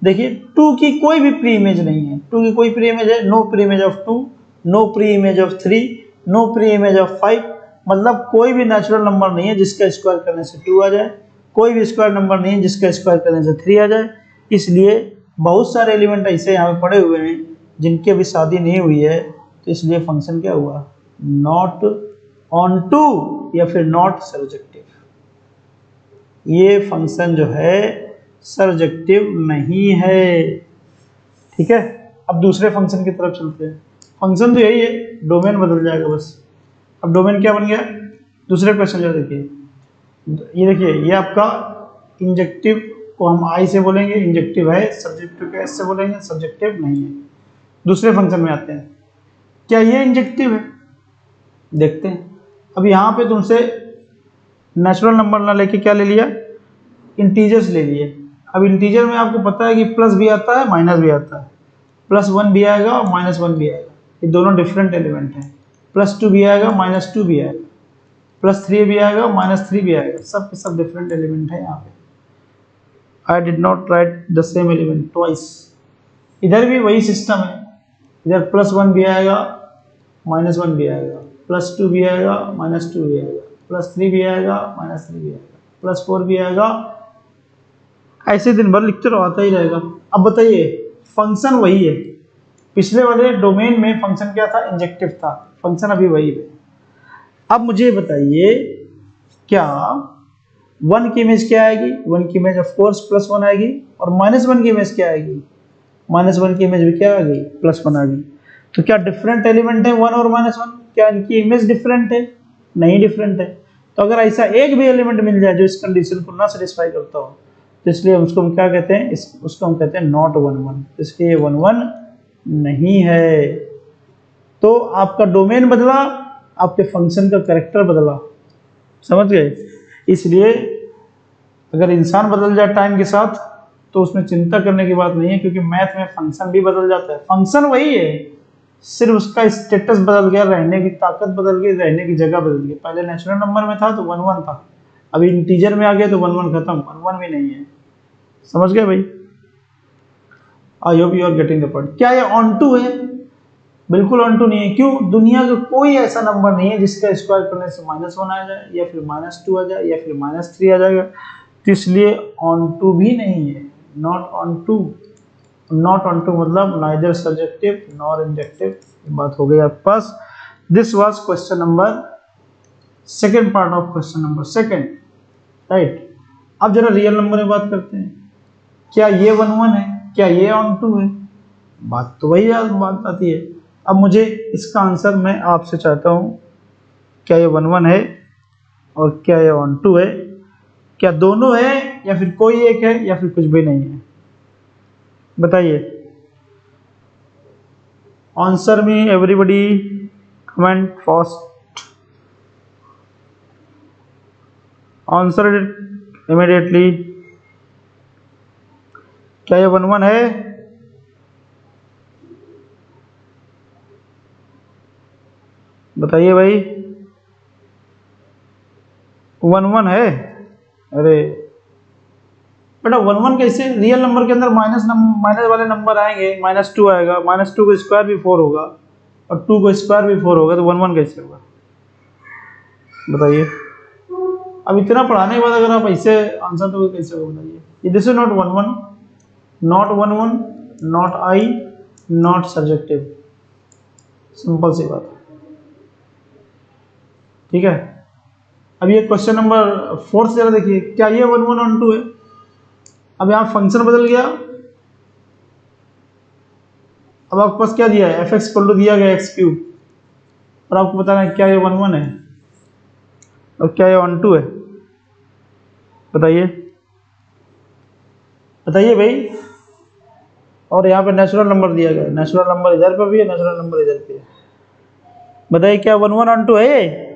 देखिए 2 की कोई भी प्री इमेज नहीं है, 2 की कोई प्री इमेज है, no pre image of 2, no pre image of 3, no pre image of 5। मतलब कोई भी नेचुरल नंबर नहीं है जिसका स्क्वायर करने से 2 आ जाए, कोई भी स्क्वायर नंबर नहीं है जिसका स्क्वायर करने से 3 आ जाए। इसलिए बहुत सारे एलिमेंट ऐसे यहाँ पे पड़े हुए हैं जिनकी अभी शादी नहीं हुई है, तो इसलिए फंक्शन क्या हुआ, नॉट ऑन टू या फिर नॉट सर्जेक्टिव। ये फंक्शन जो है सर्जेक्टिव नहीं है, ठीक है। अब दूसरे फंक्शन की तरफ चलते हैं। फंक्शन तो यही है, डोमेन बदल जाएगा बस। अब डोमेन क्या बन गया, दूसरे क्वेश्चन जो देखिए, ये देखिए, ये आपका इंजेक्टिव को हम आई से बोलेंगे, इंजेक्टिव है। सब्जेक्टिव को एस से बोलेंगे, सब्जेक्टिव नहीं है। दूसरे फंक्शन में आते हैं, क्या ये इंजेक्टिव है, देखते हैं। अब यहाँ पे तुमसे नेचुरल नंबर ना लेके क्या ले लिया, इंटीजर्स ले लिए। अब इंटीजर में आपको पता है कि प्लस भी आता है माइनस भी आता है, +1 भी आएगा और -1 भी आएगा, ये दोनों डिफरेंट एलिमेंट हैं। +2 भी आएगा, -2 भी आएगा, +3 भी आएगा, -3 भी आएगा, सब के सब डिफरेंट एलिमेंट है यहाँ पे। I did not right the same element twice. इधर भी वही सिस्टम है, इधर +1 भी आएगा, -1 भी आएगा, +2 भी आएगा, -2 भी आएगा, +3 भी आएगा, -3 भी आएगा, +4 भी आएगा। ऐसे दिन भर लिखते रहो, आता ही रहेगा। अब बताइए, फंक्शन वही है, पिछले वाले डोमेन में फंक्शन क्या था, इंजेक्टिव था, फंक्शन अभी वही है। अब मुझे बताइए, क्या 1 की इमेज क्या आएगी, 1 की इमेज ऑफ कोर्स +1 आएगी, और -1 की इमेज क्या आएगी, -1 की इमेज भी क्या आ गई, +1 आ गई। तो क्या डिफरेंट एलिमेंट है 1 और -1? क्या इनकी इमेज डिफरेंट है? नहीं डिफरेंट है। तो अगर ऐसा एक भी एलिमेंट मिल जाए जो इस कंडीशन को ना सेटिस्फाई करता हो, तो इसलिए उसको हम क्या कहते हैं, उसको हम कहते हैं नॉट 1 1, इसलिए 1 1 नहीं है। तो आपका डोमेन बदला, आपके फंक्शन का कैरेक्टर बदला, समझ गए? इसलिए अगर इंसान बदल जाए टाइम के साथ तो उसमें चिंता करने की बात नहीं है, क्योंकि मैथ में फंक्शन भी बदल जाता है। फंक्शन वही है, सिर्फ उसका स्टेटस बदल गया, रहने की ताकत बदल गई, रहने की जगह बदल गई। पहले नेचुरल नंबर में था तो 1 1 था, अभी इंटीजर में आ गया तो 1 1 खत्म, 1 1 भी नहीं है। समझ गए भाई? I hope you are getting the point. क्या ये ऑन टू है? बिल्कुल ऑन टू नहीं है। क्यों? दुनिया का कोई ऐसा नंबर नहीं है जिसका स्क्वायर करने से -1 आ जाए, या फिर -2 आ जाए, या फिर -3 आ जाएगा। तो इसलिए ऑन टू भी नहीं है, not onto. Not onto मतलब नाइदर सब्जेक्टिव नॉर इंजेक्टिव, बात हो गई आपके पास। This was question number second, part of question number second, right. अब जरा रियल नंबर में बात करते हैं। क्या ये 1 1 है? क्या ये ऑन टू है? बात तो वही बात आती है। अब मुझे इसका आंसर मैं आपसे चाहता हूं, क्या ये 1 1 है और क्या ये ऑन टू है? क्या दोनों है, या फिर कोई एक है, या फिर कुछ भी नहीं है? बताइए। Answer me everybody, comment fast, answer it immediately. क्या ये 1 1 है? बताइए भाई, 1 1 है? अरे बेटा 1 1 कैसे? रियल नंबर के अंदर माइनस वाले नंबर आएंगे, -2 आएगा, -2 का स्क्वायर भी 4 होगा और 2 का स्क्वायर भी 4 होगा, तो 1 1 कैसे होगा? बताइए। अब इतना पढ़ाने के बाद अगर आप ऐसे आंसर दोगे कैसे होगा? बताइए। This is not 1 1, not 1 1, not I, not surjective, simple सी बात है। ठीक है। अब ये क्वेश्चन नंबर 4 से जरा देखिए, क्या ये 1 1 ऑन टू है? अब यहाँ फंक्शन बदल गया। अब आपके पास क्या दिया है? fx इक्वल टू दिया गया x3, और आपको बताना है क्या ये 1 1 है और क्या ये ऑन टू है? बताइए, बताइए भाई। और यहाँ पे नेचुरल नंबर दिया गया है, नेचुरल नंबर इधर पे भी है, नेचुरल नंबर इधर पे है। बताइए, क्या 1 1 ऑन टू है ये?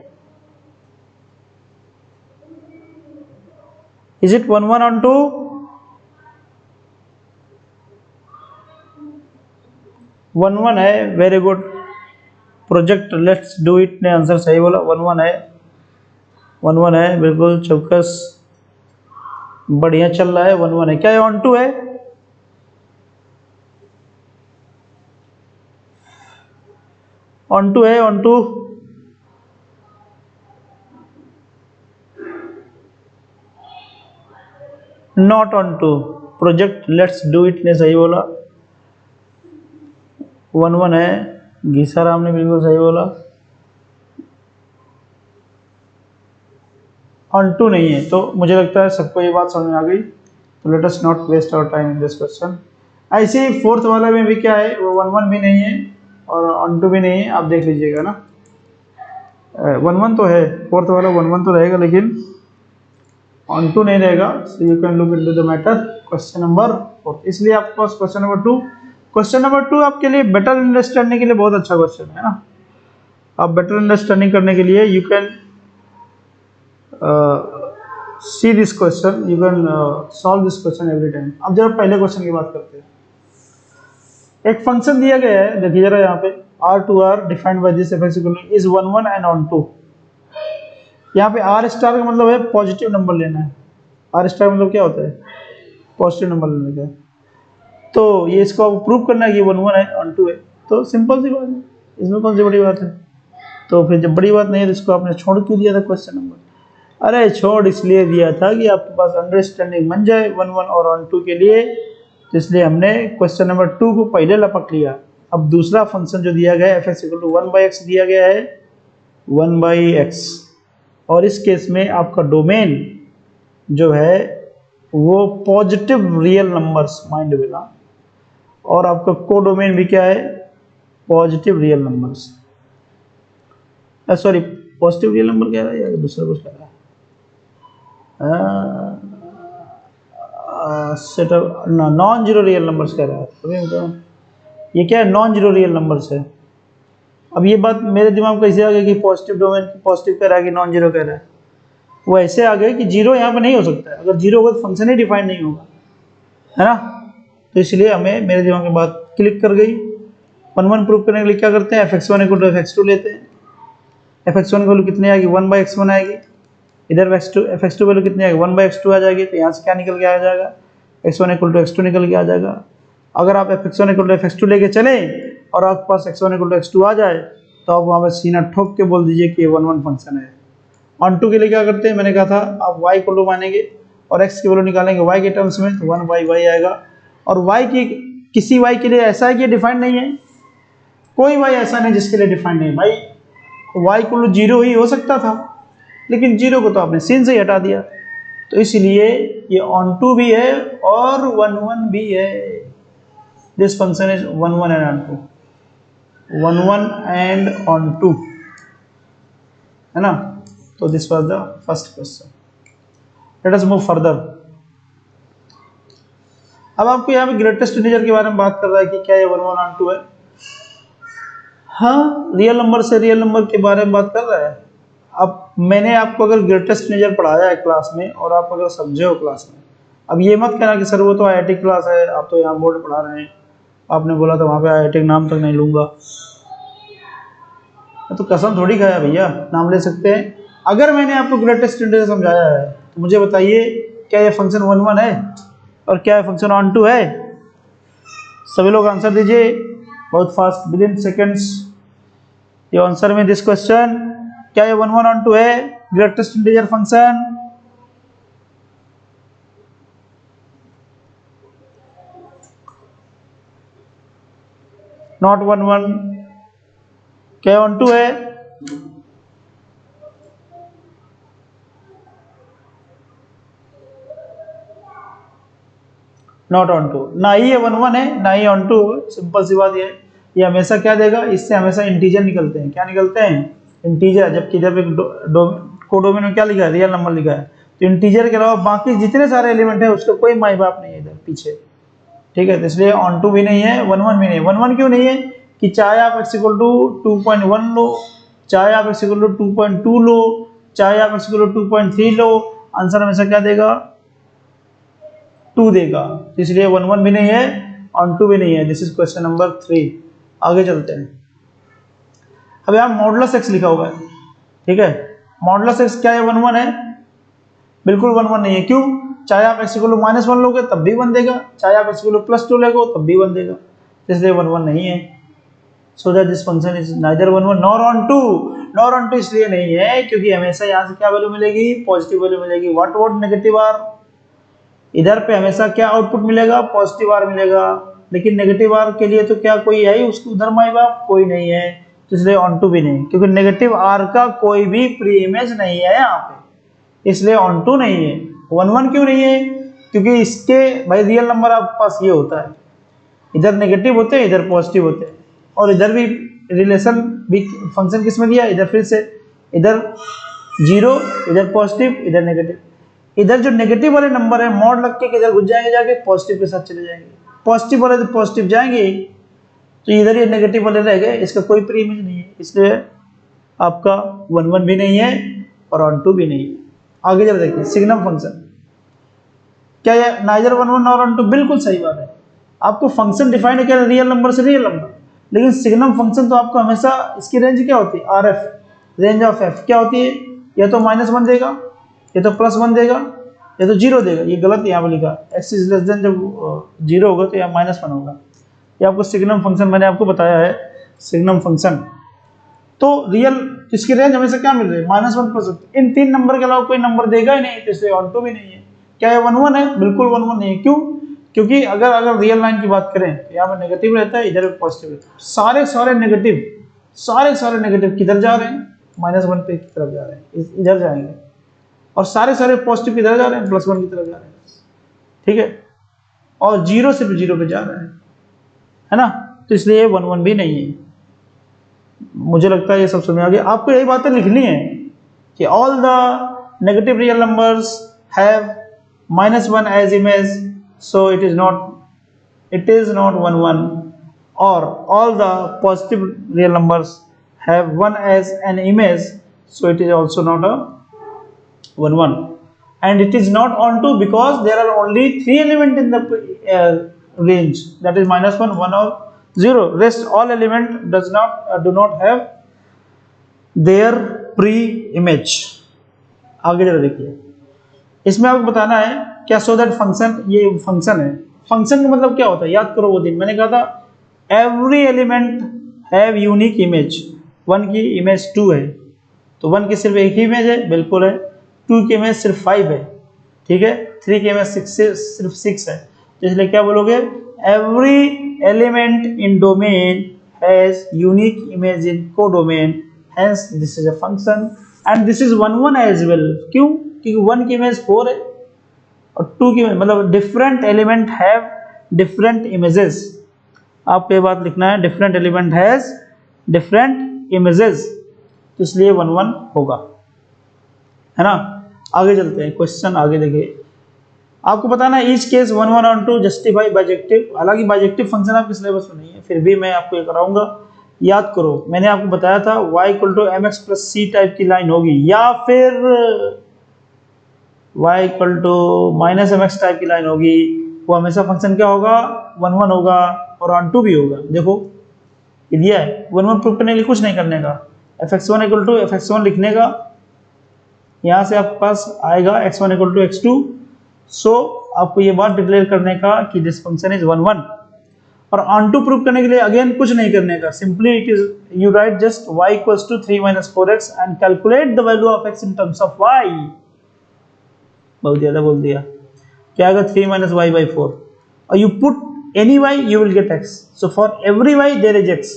Is it 1 1 onto? One one है, very good project, let's do it ने आंसर सही बोला। 1 1 है, 1 1 है, बिल्कुल चौकस, बढ़िया चल रहा है। 1 1 है। क्या ये ऑन टू है? ऑन टू है, onto? Not onto, project let's do it ने सही बोला। 1 1 है, घीसाराम ने बिल्कुल सही बोला। ऑन टू नहीं है। तो मुझे लगता है सबको ये बात समझ में आ गई। तो let us not waste our time in this question. ऐसे ही फोर्थ वाला में भी क्या है, वो 1 1 भी नहीं है और ऑन टू भी नहीं है। आप देख लीजिएगा ना, 1 1 तो है, फोर्थ वाला 1 1 तो रहेगा, लेकिन ऑन टू नहीं रहेगा। So you can look into the matter question number 4। इसलिए आपके पास क्वेश्चन नंबर 2, क्वेश्चन नंबर 2 आपके लिए बेटर अंडरस्टैंडिंग के लिए बहुत अच्छा क्वेश्चन है ना। आप बेटर अंडरस्टैंडिंग करने के लिए you can see this question, you can solve this question every time. अब जरा पहले क्वेश्चन की बात करते हैं। एक फंक्शन दिया गया है, देखिए जरा यहाँ पे, R2R defined by this fx is 1 1 and onto. यहाँ पे R स्टार का मतलब है पॉजिटिव नंबर लेना है। R स्टार मतलब क्या होता है? पॉजिटिव नंबर लेने का। तो ये इसको आपको प्रूव करना है कि 1 1 है, ऑन टू है। तो सिंपल सी बात है, इसमें कौन सी बड़ी बात है? तो फिर जब बड़ी बात नहीं है तो इसको आपने छोड़ क्यों दिया था क्वेश्चन नंबर? अरे छोड़ इसलिए दिया था कि आपके पास अंडरस्टैंडिंग बन जाए 1 1 और ऑन टू के लिए। तो इसलिए हमने क्वेश्चन नंबर 2 को पहले लपक लिया। अब दूसरा फंक्शन जो दिया गया है fx इक्वल टू 1/x दिया गया है, 1/x, और इस केस में आपका डोमेन जो है वो पॉजिटिव रियल नंबर्स, माइंड में ना, और आपका कोडोमेन भी क्या है, positive real numbers. Sorry, positive real number कह रहा है या दूसरा कुछ कह रहा है, set of non zero real numbers कह रहा है। ये क्या है, नॉन जीरो रियल नंबर्स है। अब ये बात मेरे दिमाग में कैसे आ गई कि पॉजिटिव डोमेन पॉजिटिव कह रहा है कि नॉन जीरो कह रहा है, वो ऐसे आ गए कि जीरो यहाँ पे नहीं हो सकता है, अगर जीरो होगा तो फंक्शन ही डिफाइन नहीं होगा, है ना। तो इसलिए हमें मेरे दिमाग में बात क्लिक कर गई। 1 1 प्रूव करने के लिए क्या करते हैं, fx1 = fx2 लेते हैं। fx1 की वैल्यू कितनी आएगी, 1/x1 आएगी। इधर fx2 वैल्यू कितनी आएगी, 1/x2 आ जाएगी। तो यहाँ से क्या निकल के आ जाएगा, x1 = x2 निकल के आ जाएगा। अगर आप fx1 = fx2 लेके चले और आपके पास x1 = x2 आ जाए तो आप वहाँ पे सीना ठोक के बोल दीजिए कि ये 1 1 फंक्शन है। ऑन टू के लिए क्या करते हैं, मैंने कहा था आप y को मानेंगे और x की वैल्यू निकालेंगे y के टर्म्स में, तो 1/y आएगा। और y की किसी y के लिए ऐसा है कि डिफाइंड नहीं है, कोई y ऐसा नहीं जिसके लिए डिफाइंड नहीं। भाई y को 0 ही हो सकता था, लेकिन 0 को तो आपने सीन से ही हटा दिया, तो इसलिए ये ऑन टू भी है और 1 1 भी है। This function is 1 1 and onto, 1 1 and onto, है ना। तो this was the first question. Let us move further. अब आपको यहाँ पे ग्रेटेस्ट इंटीजर के बारे में बात कर रहा है कि क्या ये 1 1 ऑन टू है। हाँ, रियल नंबर से रियल नंबर के बारे में बात कर रहा है। अब मैंने आपको अगर ग्रेटेस्ट इंटीजर पढ़ाया है क्लास में और आप अगर समझे हो क्लास में, अब ये मत कहना कि सर वो तो आईआईटी क्लास है, आप तो यहाँ बोर्ड पढ़ा रहे हैं, आपने बोला था वहाँ पे आईआईटी का नाम तक नहीं लूंगा। तो कसम थोड़ी खाया भैया, नाम ले सकते हैं। अगर मैंने आपको ग्रेटेस्ट इंटीजर समझाया है तो मुझे बताइए क्या ये फंक्शन 1 1 है और क्या ये फंक्शन ऑन टू है। सभी लोग आंसर दीजिए बहुत fast, with in seconds you answer में दिस क्वेश्चन। क्या ये 1 1 ऑन टू है, ग्रेटेस्ट इंटीजर फंक्शन? नॉट 1 1, क्या ऑन टू है? नॉट ऑन टू, ना ही ये 1 1 है ना ही ऑन टू होगा। सिंपल सी बात ये हमेशा क्या देगा, इससे हमेशा इंटीजर निकलते हैं। क्या निकलते हैं? इंटीजर। जबकि इधर पे कोडोमेन में क्या लिखा है, रियल नंबर लिखा है। तो इंटीजर के अलावा बाकी जितने सारे एलिमेंट है उसका कोई माई बाप नहीं है इधर पीछे, ठीक है। तो इसलिए ऑन टू भी नहीं है, 1 1 भी नहीं। 1 1 क्यों नहीं है कि चाहे आप x = 2.1 लो, चाहे आप x = 2.2 लो, चाहे आप x = 2.3 लो, आंसर हमेशा क्या देगा, 2 देगा। तो इसलिए 1 1 भी नहीं है, ऑन टू भी नहीं है। This is question number 3। आगे चलते हैं। अब यहाँ मॉडुलस x लिखा हुआ है, ठीक है। मॉडुलस x क्या है, 1 1 है? बिल्कुल 1 1 नहीं है। क्यों? चाहे आप x = -1 लोगे तब भी 1 देगा, चाहे आप x = +2 लोगे तब भी 1 देगा, इसलिए 1 1 नहीं है। So that this function is neither 1 1 nor onto. Nor onto इसलिए नहीं है क्योंकि हमेशा यहाँ से क्या वैल्यू मिलेगी, पॉजिटिव वैल्यू मिलेगी। What about negative R? इधर पे हमेशा क्या आउटपुट मिलेगा, पॉजिटिव आर मिलेगा। लेकिन नेगेटिव आर के लिए तो क्या कोई है ही उसको उधर माई बाप, कोई नहीं है, तो इसलिए ऑन टू भी नहीं, क्योंकि नेगेटिव आर का कोई भी प्री इमेज नहीं है यहाँ पे, इसलिए ऑन टू नहीं है। 1 1 क्यों नहीं है? क्योंकि इसके भाई रियल नंबर आपके पास ये होता है, इधर नेगेटिव होते हैं इधर पॉजिटिव होते हैं, और इधर भी रिलेशन भी फंक्शन किस में दिया, इधर फिर से इधर 0 इधर पॉजिटिव इधर नेगेटिव। इधर जो नेगेटिव वाले नंबर है मॉड लग के इधर घुस जाएंगे, जाके पॉजिटिव के साथ चले जाएंगे। पॉजिटिव वाले तो पॉजिटिव जाएंगे, तो इधर ये नेगेटिव वाले रह गए, इसका कोई प्री इमेज नहीं है, इसलिए आपका 1 1 भी नहीं है और ऑन टू भी नहीं है। आगे जरा देखिए सिग्नम फंक्शन। क्या ये नाइदर 1 1 और ऑन टू? बिल्कुल सही बात है। आपको फंक्शन डिफाइन किया रियल नंबर से रियल नंबर, लेकिन सिग्नम फंक्शन तो आपको हमेशा इसकी रेंज क्या होती है, RF, रेंज ऑफ f क्या होती है, या तो -1 देगा, या तो +1 देगा, या तो 0 देगा। ये गलत यहाँ पे लिखा, x इज लेस देन, जब 0 होगा तो यहाँ -1 होगा। ये आपको सिग्नम फंक्शन मैंने आपको बताया है, सिग्नम फंक्शन। तो रियल इसकी रेंज हमेशा क्या मिल रही है, -1 +1। इन 3 नंबर के अलावा कोई नंबर देगा ही नहीं, तो इसलिए ऑन टू भी नहीं है। क्या ये 1 1 है? बिल्कुल 1 1 नहीं है। क्यों? क्योंकि अगर रियल लाइन की बात करें तो यहाँ पर नेगेटिव रहता है, इधर पॉजिटिव रहता है। सारे नेगेटिव किधर जा रहे हैं, -1 पे की तरफ जा रहे हैं, इधर जाएंगे, और सारे पॉजिटिव किधर जा रहे हैं, +1 की तरफ जा रहे हैं, ठीक है। और 0 सिर्फ 0 पे जा रहा है, है ना, तो इसलिए 1 1 भी नहीं है। मुझे लगता है ये सब समझ आ गया। आपको यही बातें लिखनी है कि all the negative real numbers have -1 as image, so it is not 1 1, or all the positive real numbers have 1 as an image, so it is also not a 1 1, and it is not onto because there are only 3 elements in the range, that is -1 1 or 0. Rest all element do not have their pre image. आगे जरा देखिए, इसमें आपको बताना है क्या, सो दैट फंक्शन, ये फंक्शन है, फंक्शन का मतलब क्या होता है, याद करो वो दिन मैंने कहा था every element have unique image. 1 की इमेज 2 है, तो 1 की सिर्फ एक ही इमेज है, बिल्कुल है। 2 की इमेज सिर्फ 5 है, ठीक है। 3 की इमेज सिर्फ 6 है, तो इसलिए क्या बोलोगे, every element in domain has unique image in codomain, hence this is a function and this is 1 1 as well. क्यों, क्योंकि 1 की इमेज 4 है और 2 की मतलब different element have different images. आपको ये बात लिखना है, different element has different images, तो इसलिए 1 1 होगा, है ना। आगे चलते हैं, क्वेश्चन आगे देखिए। आपको बताना है ईच केस 1 1 और 2 जस्टिफाई बाइजेक्टिव। हालांकि बाइजेक्टिव फंक्शन आपके सिलेबस में नहीं है, फिर भी मैं आपको ये कराऊंगा। याद करो मैंने आपको बताया था y = mx + c टाइप की लाइन होगी, या फिर y = -mx टाइप की लाइन होगी, वो हमेशा फंक्शन क्या होगा, 1 1 होगा और ऑन टू भी होगा। देखो ये दिया है, 1 1 प्रूव करने के लिए कुछ नहीं करने का, fx1 = fx1 लिखने का, यहाँ से आपके पास आएगा x1 = x2। सो आपको ये बात डिक्लेयर करने का कि दिस फंक्शन इज 1 1, और ऑन टू प्रूव करने के लिए अगेन कुछ नहीं करने का, simply it is you write just y = 3 - 4x and calculate the value of x in terms of y। बहुत ज्यादा बोल दिया, क्या आएगा 3 - y/4, और you put any y you will get x, so for every y there is x,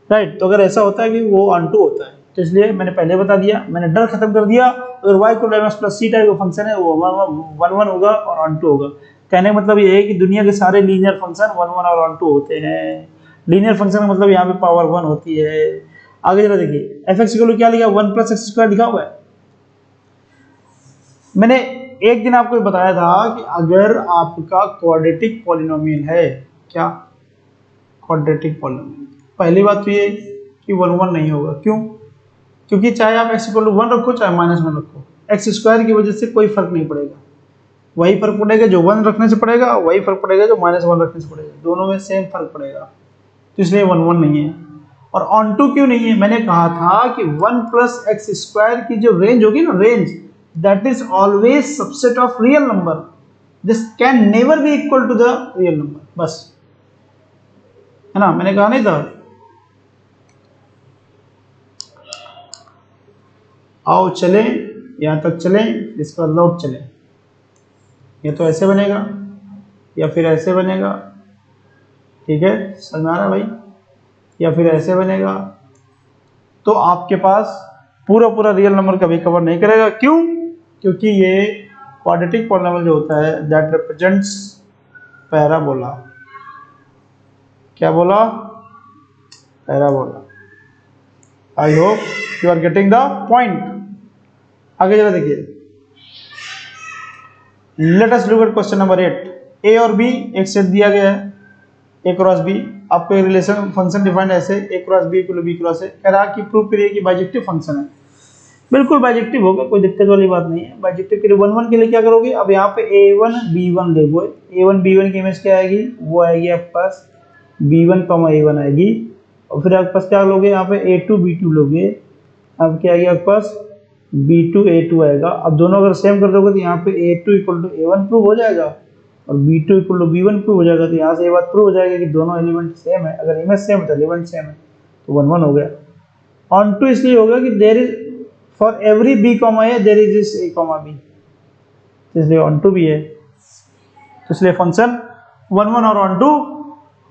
right. तो अगर ऐसा होता है कि वो ऑन टू होता है, तो इसलिए मैंने पहले बता दिया, मैंने डर खत्म कर दिया। अगर y = mx + c टाइप का फंक्शन है वो 1 1 होगा और ऑन टू होगा। कहने का मतलब ये है कि दुनिया के सारे लीनियर फंक्शन 1 1 और ऑन टू होते हैं। लीनियर फंक्शन का मतलब यहाँ पे पावर 1 होती है। आगे जरा देखिए, fx = क्या लिखा, 1 + x² लिखा हुआ है। मैंने एक दिन आपको बताया था कि अगर आपका क्वाड्रेटिक पॉलिनोमियल है, क्या क्वाड्रेटिक पॉलिनोमियल, पहली बात तो ये कि 1 1 नहीं होगा। क्यों, क्योंकि चाहे आप x = 1 रखो चाहे -1 रखो, x² की वजह से कोई फर्क नहीं पड़ेगा। वही फर्क पड़ेगा जो 1 रखने से पड़ेगा, वही फर्क पड़ेगा जो -1 रखने से पड़ेगा, दोनों में सेम फर्क पड़ेगा, तो इसलिए 1 1 नहीं है। और ऑन टू क्यों नहीं है, मैंने कहा था कि 1 + x² की जो रेंज होगी ना, range that is always subset of real number, this can never be equal to the real number, बस, है ना, मैंने कहा नहीं था। आओ चलें, यहां तक चलें, इसका लौट चलें। ये तो ऐसे बनेगा या फिर ऐसे बनेगा, ठीक है, समझ में आ रहा है भाई, या फिर ऐसे बनेगा, तो आपके पास पूरा रियल नंबर कभी कवर नहीं करेगा। क्यों, क्योंकि ये क्वाड्रेटिक पॉलिनोमियल जो होता है दैट रिप्रेजेंट्स पैराबोला। क्या बोला, parabola. I hope you are getting the point. आगे जरा देखिए, let us look at question number 8। A और बी एक सेट दिया गया है, ए क्रॉस बी। आपको एक रिलेशन फंक्शन डिफाइंड ऐसे, A cross B = B cross A. कह रहा कि प्रूव करिए कि बाइजेक्टिव फंक्शन है। बिल्कुल बाइजेक्टिव होगा, कोई दिक्कत वाली बात नहीं है। बाइजेक्टिव के लिए 1 1 के लिए क्या करोगे, अब यहाँ पे a1 b1 देखो, a1 b1 की इमेज क्या आएगी, वो आएगी आपके पास b1, a1 आएगी, और फिर आपके पास क्या लोगे, यहाँ पे a2 b2 लोगे, अब क्या आएगी आपके पास b2 a2 आएगा। अब दोनों अगर सेम कर दोगे तो यहाँ पे a2 = a1 प्रूव हो जाएगा और b2 = b1 प्रूव हो जाएगा। तो यहाँ से ये बात प्रूव हो जाएगी कि दोनों एलिमेंट सेम है। अगर इमेज सेम है तो एलिमेंट सेम है, तो 1 1 हो गया। ऑन टू इसलिए होगा कि there is for every b, a there is this a, b, इसलिए ऑन टू भी है, तो इसलिए फंक्शन 1 1 और ऑन टू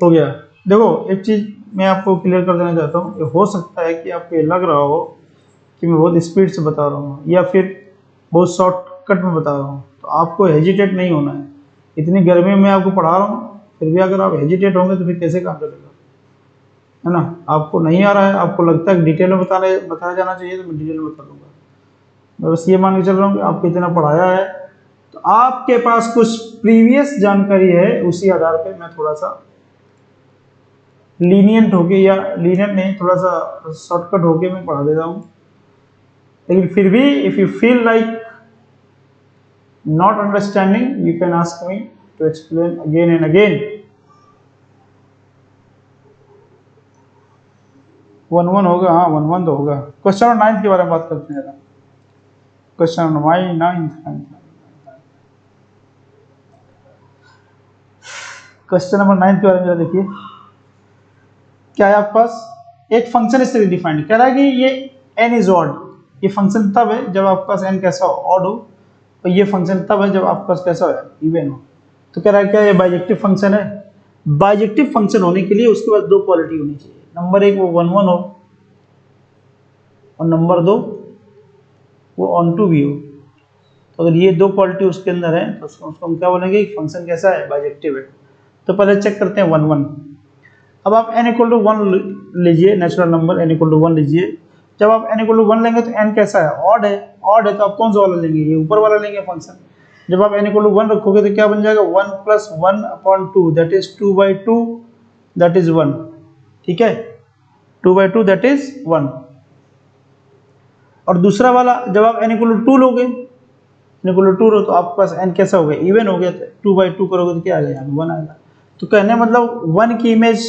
हो गया। देखो एक चीज मैं आपको क्लियर कर देना चाहता हूँ, ये हो सकता है कि आपको ये लग रहा हो कि मैं बहुत स्पीड से बता रहा हूँ या फिर बहुत शॉर्टकट में बता रहा हूँ, तो आपको हेजिटेट नहीं होना है। इतनी गर्मी में आपको पढ़ा रहा हूँ, फिर भी अगर आप हेजिटेट होंगे तो फिर कैसे काम चलेगा, है ना। आपको नहीं आ रहा है, आपको लगता है डिटेल में बताया जाना चाहिए तो मैं डिटेल में बता दूंगा। मैं बस ये मान के चल रहा हूँ कि आपको इतना पढ़ाया है तो आपके पास कुछ प्रीवियस जानकारी है, उसी आधार पे मैं थोड़ा सा लीनियंट होके, या लीनियंट नहीं, थोड़ा सा शॉर्टकट होके मैं पढ़ा देता हूँ। लेकिन फिर भी if you feel like not understanding, you can ask me to explain again and again. 1-1 होगा, हाँ 1-1 तो होगा। क्वेश्चन नंबर 9 के बारे में बात करते हैं। क्वेश्चन नंबर 9, क्वेश्चन नंबर 9 के बारे में देखिए, क्या है आपके पास एक फंक्शन इस तरह डिफाइंड कह रहा है कि ये n इज ऑड। ये फंक्शन तब है जब आपके पास n कैसा हो, ऑड हो, और ये फंक्शन तब है जब आपके पास कैसा हो, इवन हो। तो कह रहा है क्या ये बाइजेक्टिव फंक्शन है। बाइजेक्टिव फंक्शन होने के लिए उसके पास दो क्वालिटी होनी चाहिए। नंबर 1 वो 1-1 हो, और नंबर 2 वो ऑन टू भी हो। तो अगर ये दो क्वालिटी उसके अंदर है तो उसको हम क्या बोलेंगे, फंक्शन कैसा है, बाइजेक्टिव है। तो पहले चेक करते हैं 1-1। अब आप n = 1 लीजिए, नेचुरल नंबर n = 1 लीजिए। जब आप n = 1 लेंगे तो n कैसा है, ऑड है। ऑड है तो आप कौन सा वाला लेंगे, ये ऊपर वाला लेंगे फंक्शन। जब आप n = 1 रखोगे तो क्या बन जाएगा, 1 + 1/2 दैट इज 2/2 दैट इज 1। ठीक है, 2/2 दैट इज 1। और दूसरा वाला जब आप n = 2 लोगे, n = 2 लो तो आपके पास n कैसा हो गया, इवन हो गया। 2/2 करोगे तो क्या आ गया, 1 आएगा। तो कहने मतलब 1 की इमेज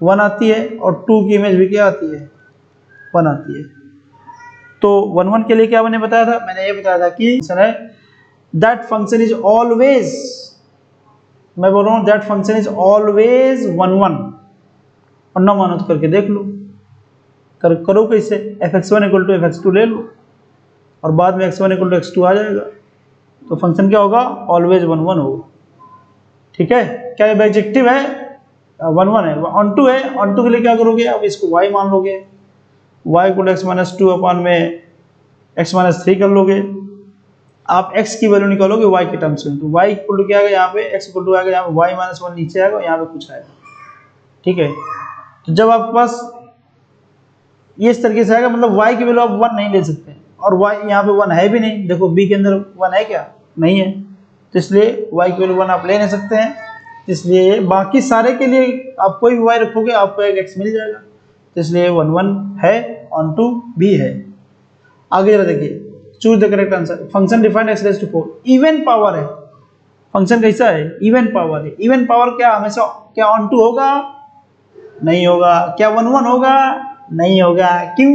1 आती है और 2 की इमेज भी क्या आती है, 1 आती है। तो 1-1 के लिए क्या मैंने बताया था, मैंने ये बताया था कि दैट फंक्शन इज ऑलवेज, मैं बोल रहा हूँ दैट फंक्शन इज ऑलवेज 1-1। और ना मानो तो करके देख लो, करो कैसे, fx1 = fx2 ले लो और बाद में x1 = x2 आ जाएगा। तो फंक्शन क्या होगा, ऑलवेज 1-1 होगा। ठीक है, क्या ये बाइजेक्टिव है, 1-1 है। ऑन टू है, ऑन टू के लिए क्या करोगे, अब इसको y मान लोगे, y = x-2 अपॉन में x-3 कर लोगे। आप x की वैल्यू निकालोगे y के टर्म्स में, तो y = क्या आएगा यहाँ पे, x = आएगा यहाँ पे y-1 नीचे आएगा, यहाँ पे कुछ आएगा। ठीक है, तो जब आपके पास ये इस तरीके से आएगा, मतलब y की वैल्यू आप 1 नहीं ले सकते, और y यहाँ पे 1 है भी नहीं। देखो b के अंदर 1 है क्या, नहीं है, तो इसलिए y की वैल्यू 1 आप ले नहीं सकते हैं। इसलिए बाकी सारे के लिए आप कोई भी y रखोगे आपको एक x मिल जाएगा। तो इसलिए 1-1 है, ऑन टू भी है। आगे जरा देखिए, choose the correct answer. Function defined x⁴ even power है। फंक्शन कैसा है, इवन पावर है। इवन पावर क्या हमेशा क्या ऑन टू होगा, नहीं होगा। क्या 1-1 होगा, नहीं होगा। क्यों,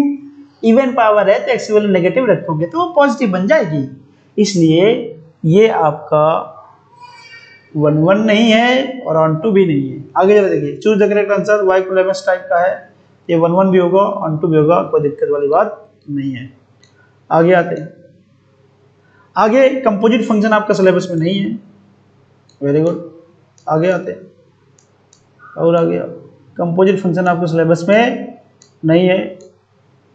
इवन पावर है तो x की वैल्यू नेगेटिव रखोगे तो वो पॉजिटिव बन जाएगी। इसलिए ये आपका 1-1 नहीं है और ऑन टू भी नहीं है। आगे जरा देखिए, choose the correct answer. y = mx type का है, ये 1-1 भी होगा, ऑन टू भी होगा, कोई दिक्कत वाली बात नहीं है। आगे आते हैं, आगे कंपोजिट फंक्शन आपका सिलेबस में नहीं है, वेरी गुड। आगे आते हैं, और आगे कंपोजिट फंक्शन आपके सिलेबस में नहीं है,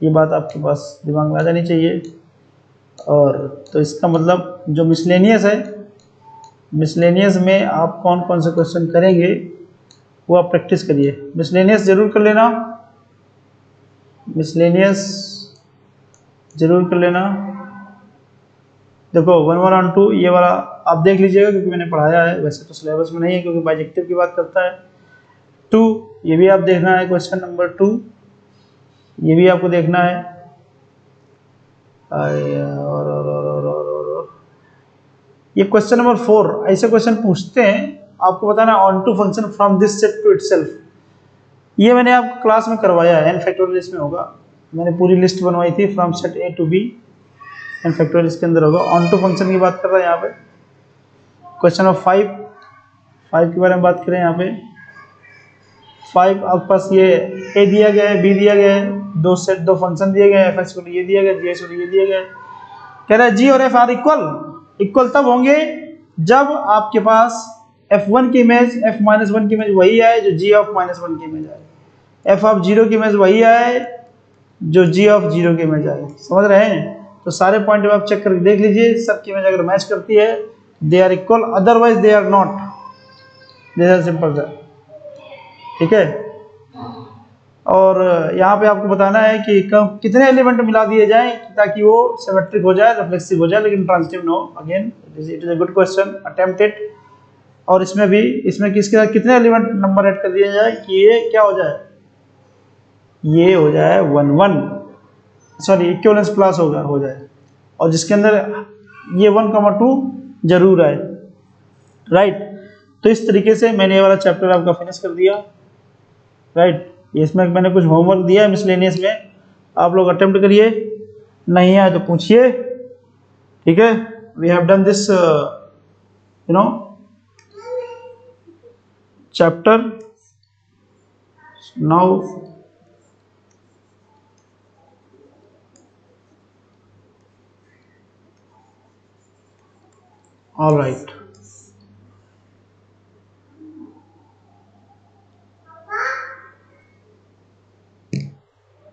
ये बात आपके पास दिमाग में आ जानी चाहिए। और तो इसका मतलब जो मिसलेनियस है, मिसलेनियस में आप कौन कौन से क्वेश्चन करेंगे वो आप प्रैक्टिस करिए। मिसलेनियस जरूर कर लेना, मिसलेनियस जरूर कर लेना। देखो 1-1 ऑन टू ये वाला आप देख लीजिएगा, क्योंकि मैंने पढ़ाया है। वैसे तो सिलेबस में नहीं है क्योंकि बाइजेक्टिव की बात करता है। 2 ये भी आप देखना है, क्वेश्चन नंबर 2 ये भी आपको देखना है। और ये क्वेश्चन नंबर 4 ऐसे क्वेश्चन पूछते हैं, आपको बताना onto function from this set to itself. ये मैंने आपको क्लास में करवाया है, n फैक्टोरियल इसमें होगा। मैंने पूरी लिस्ट बनवाई थी from set A to B, n factorial इसके अंदर होगा। ऑन टू फंक्शन की बात कर रहा है यहाँ पे। क्वेश्चन नंबर 5 के बारे में बात करें यहाँ पे। 5 आपके पास ये A दिया गया है, B दिया गया है, दो फंक्शन दिए गए हैं, fx को ये दिया गया, gx को ये दिया गया है। कह रहा है g और f आर इक्वल तब होंगे जब आपके पास f1 की इमेज f-1 की इमेज वही आए जो g ऑफ -1 की इमेज आए, f ऑफ 0 की इमेज वही आए जो g ऑफ 0 की इमेज आए। समझ रहे हैं? तो सारे पॉइंट आप चेक करके देख लीजिए, सबकी इमेज अगर मैच करती है they are equal, otherwise they are not. जैसा सिंपल सा, ठीक है। और यहाँ पे आपको बताना है कि कितने एलिमेंट मिला दिए जाएं ताकि वो सिमेट्रिक हो जाए, रिफ्लेक्सिव हो जाए, लेकिन transitive no. Again it is a good question, attempted. और इसमें भी, इसमें किसके साथ कितने एलिमेंट नंबर ऐड कर दिया जाए कि ये क्या हो जाए, ये हो जाए 1 1, सॉरी इक्विवेलेंस क्लास होगा, हो जाए, और जिसके अंदर ये 1,2 जरूर आए, राइट। तो इस तरीके से मैंने ये वाला चैप्टर आपका फिनिश कर दिया, राइट। इसमें मैंने कुछ होमवर्क दिया है मिसलेनियस में, आप लोग अटेम्प्ट करिए, नहीं आए तो पूछिए, ठीक है। We have done this you know chapter now। All right।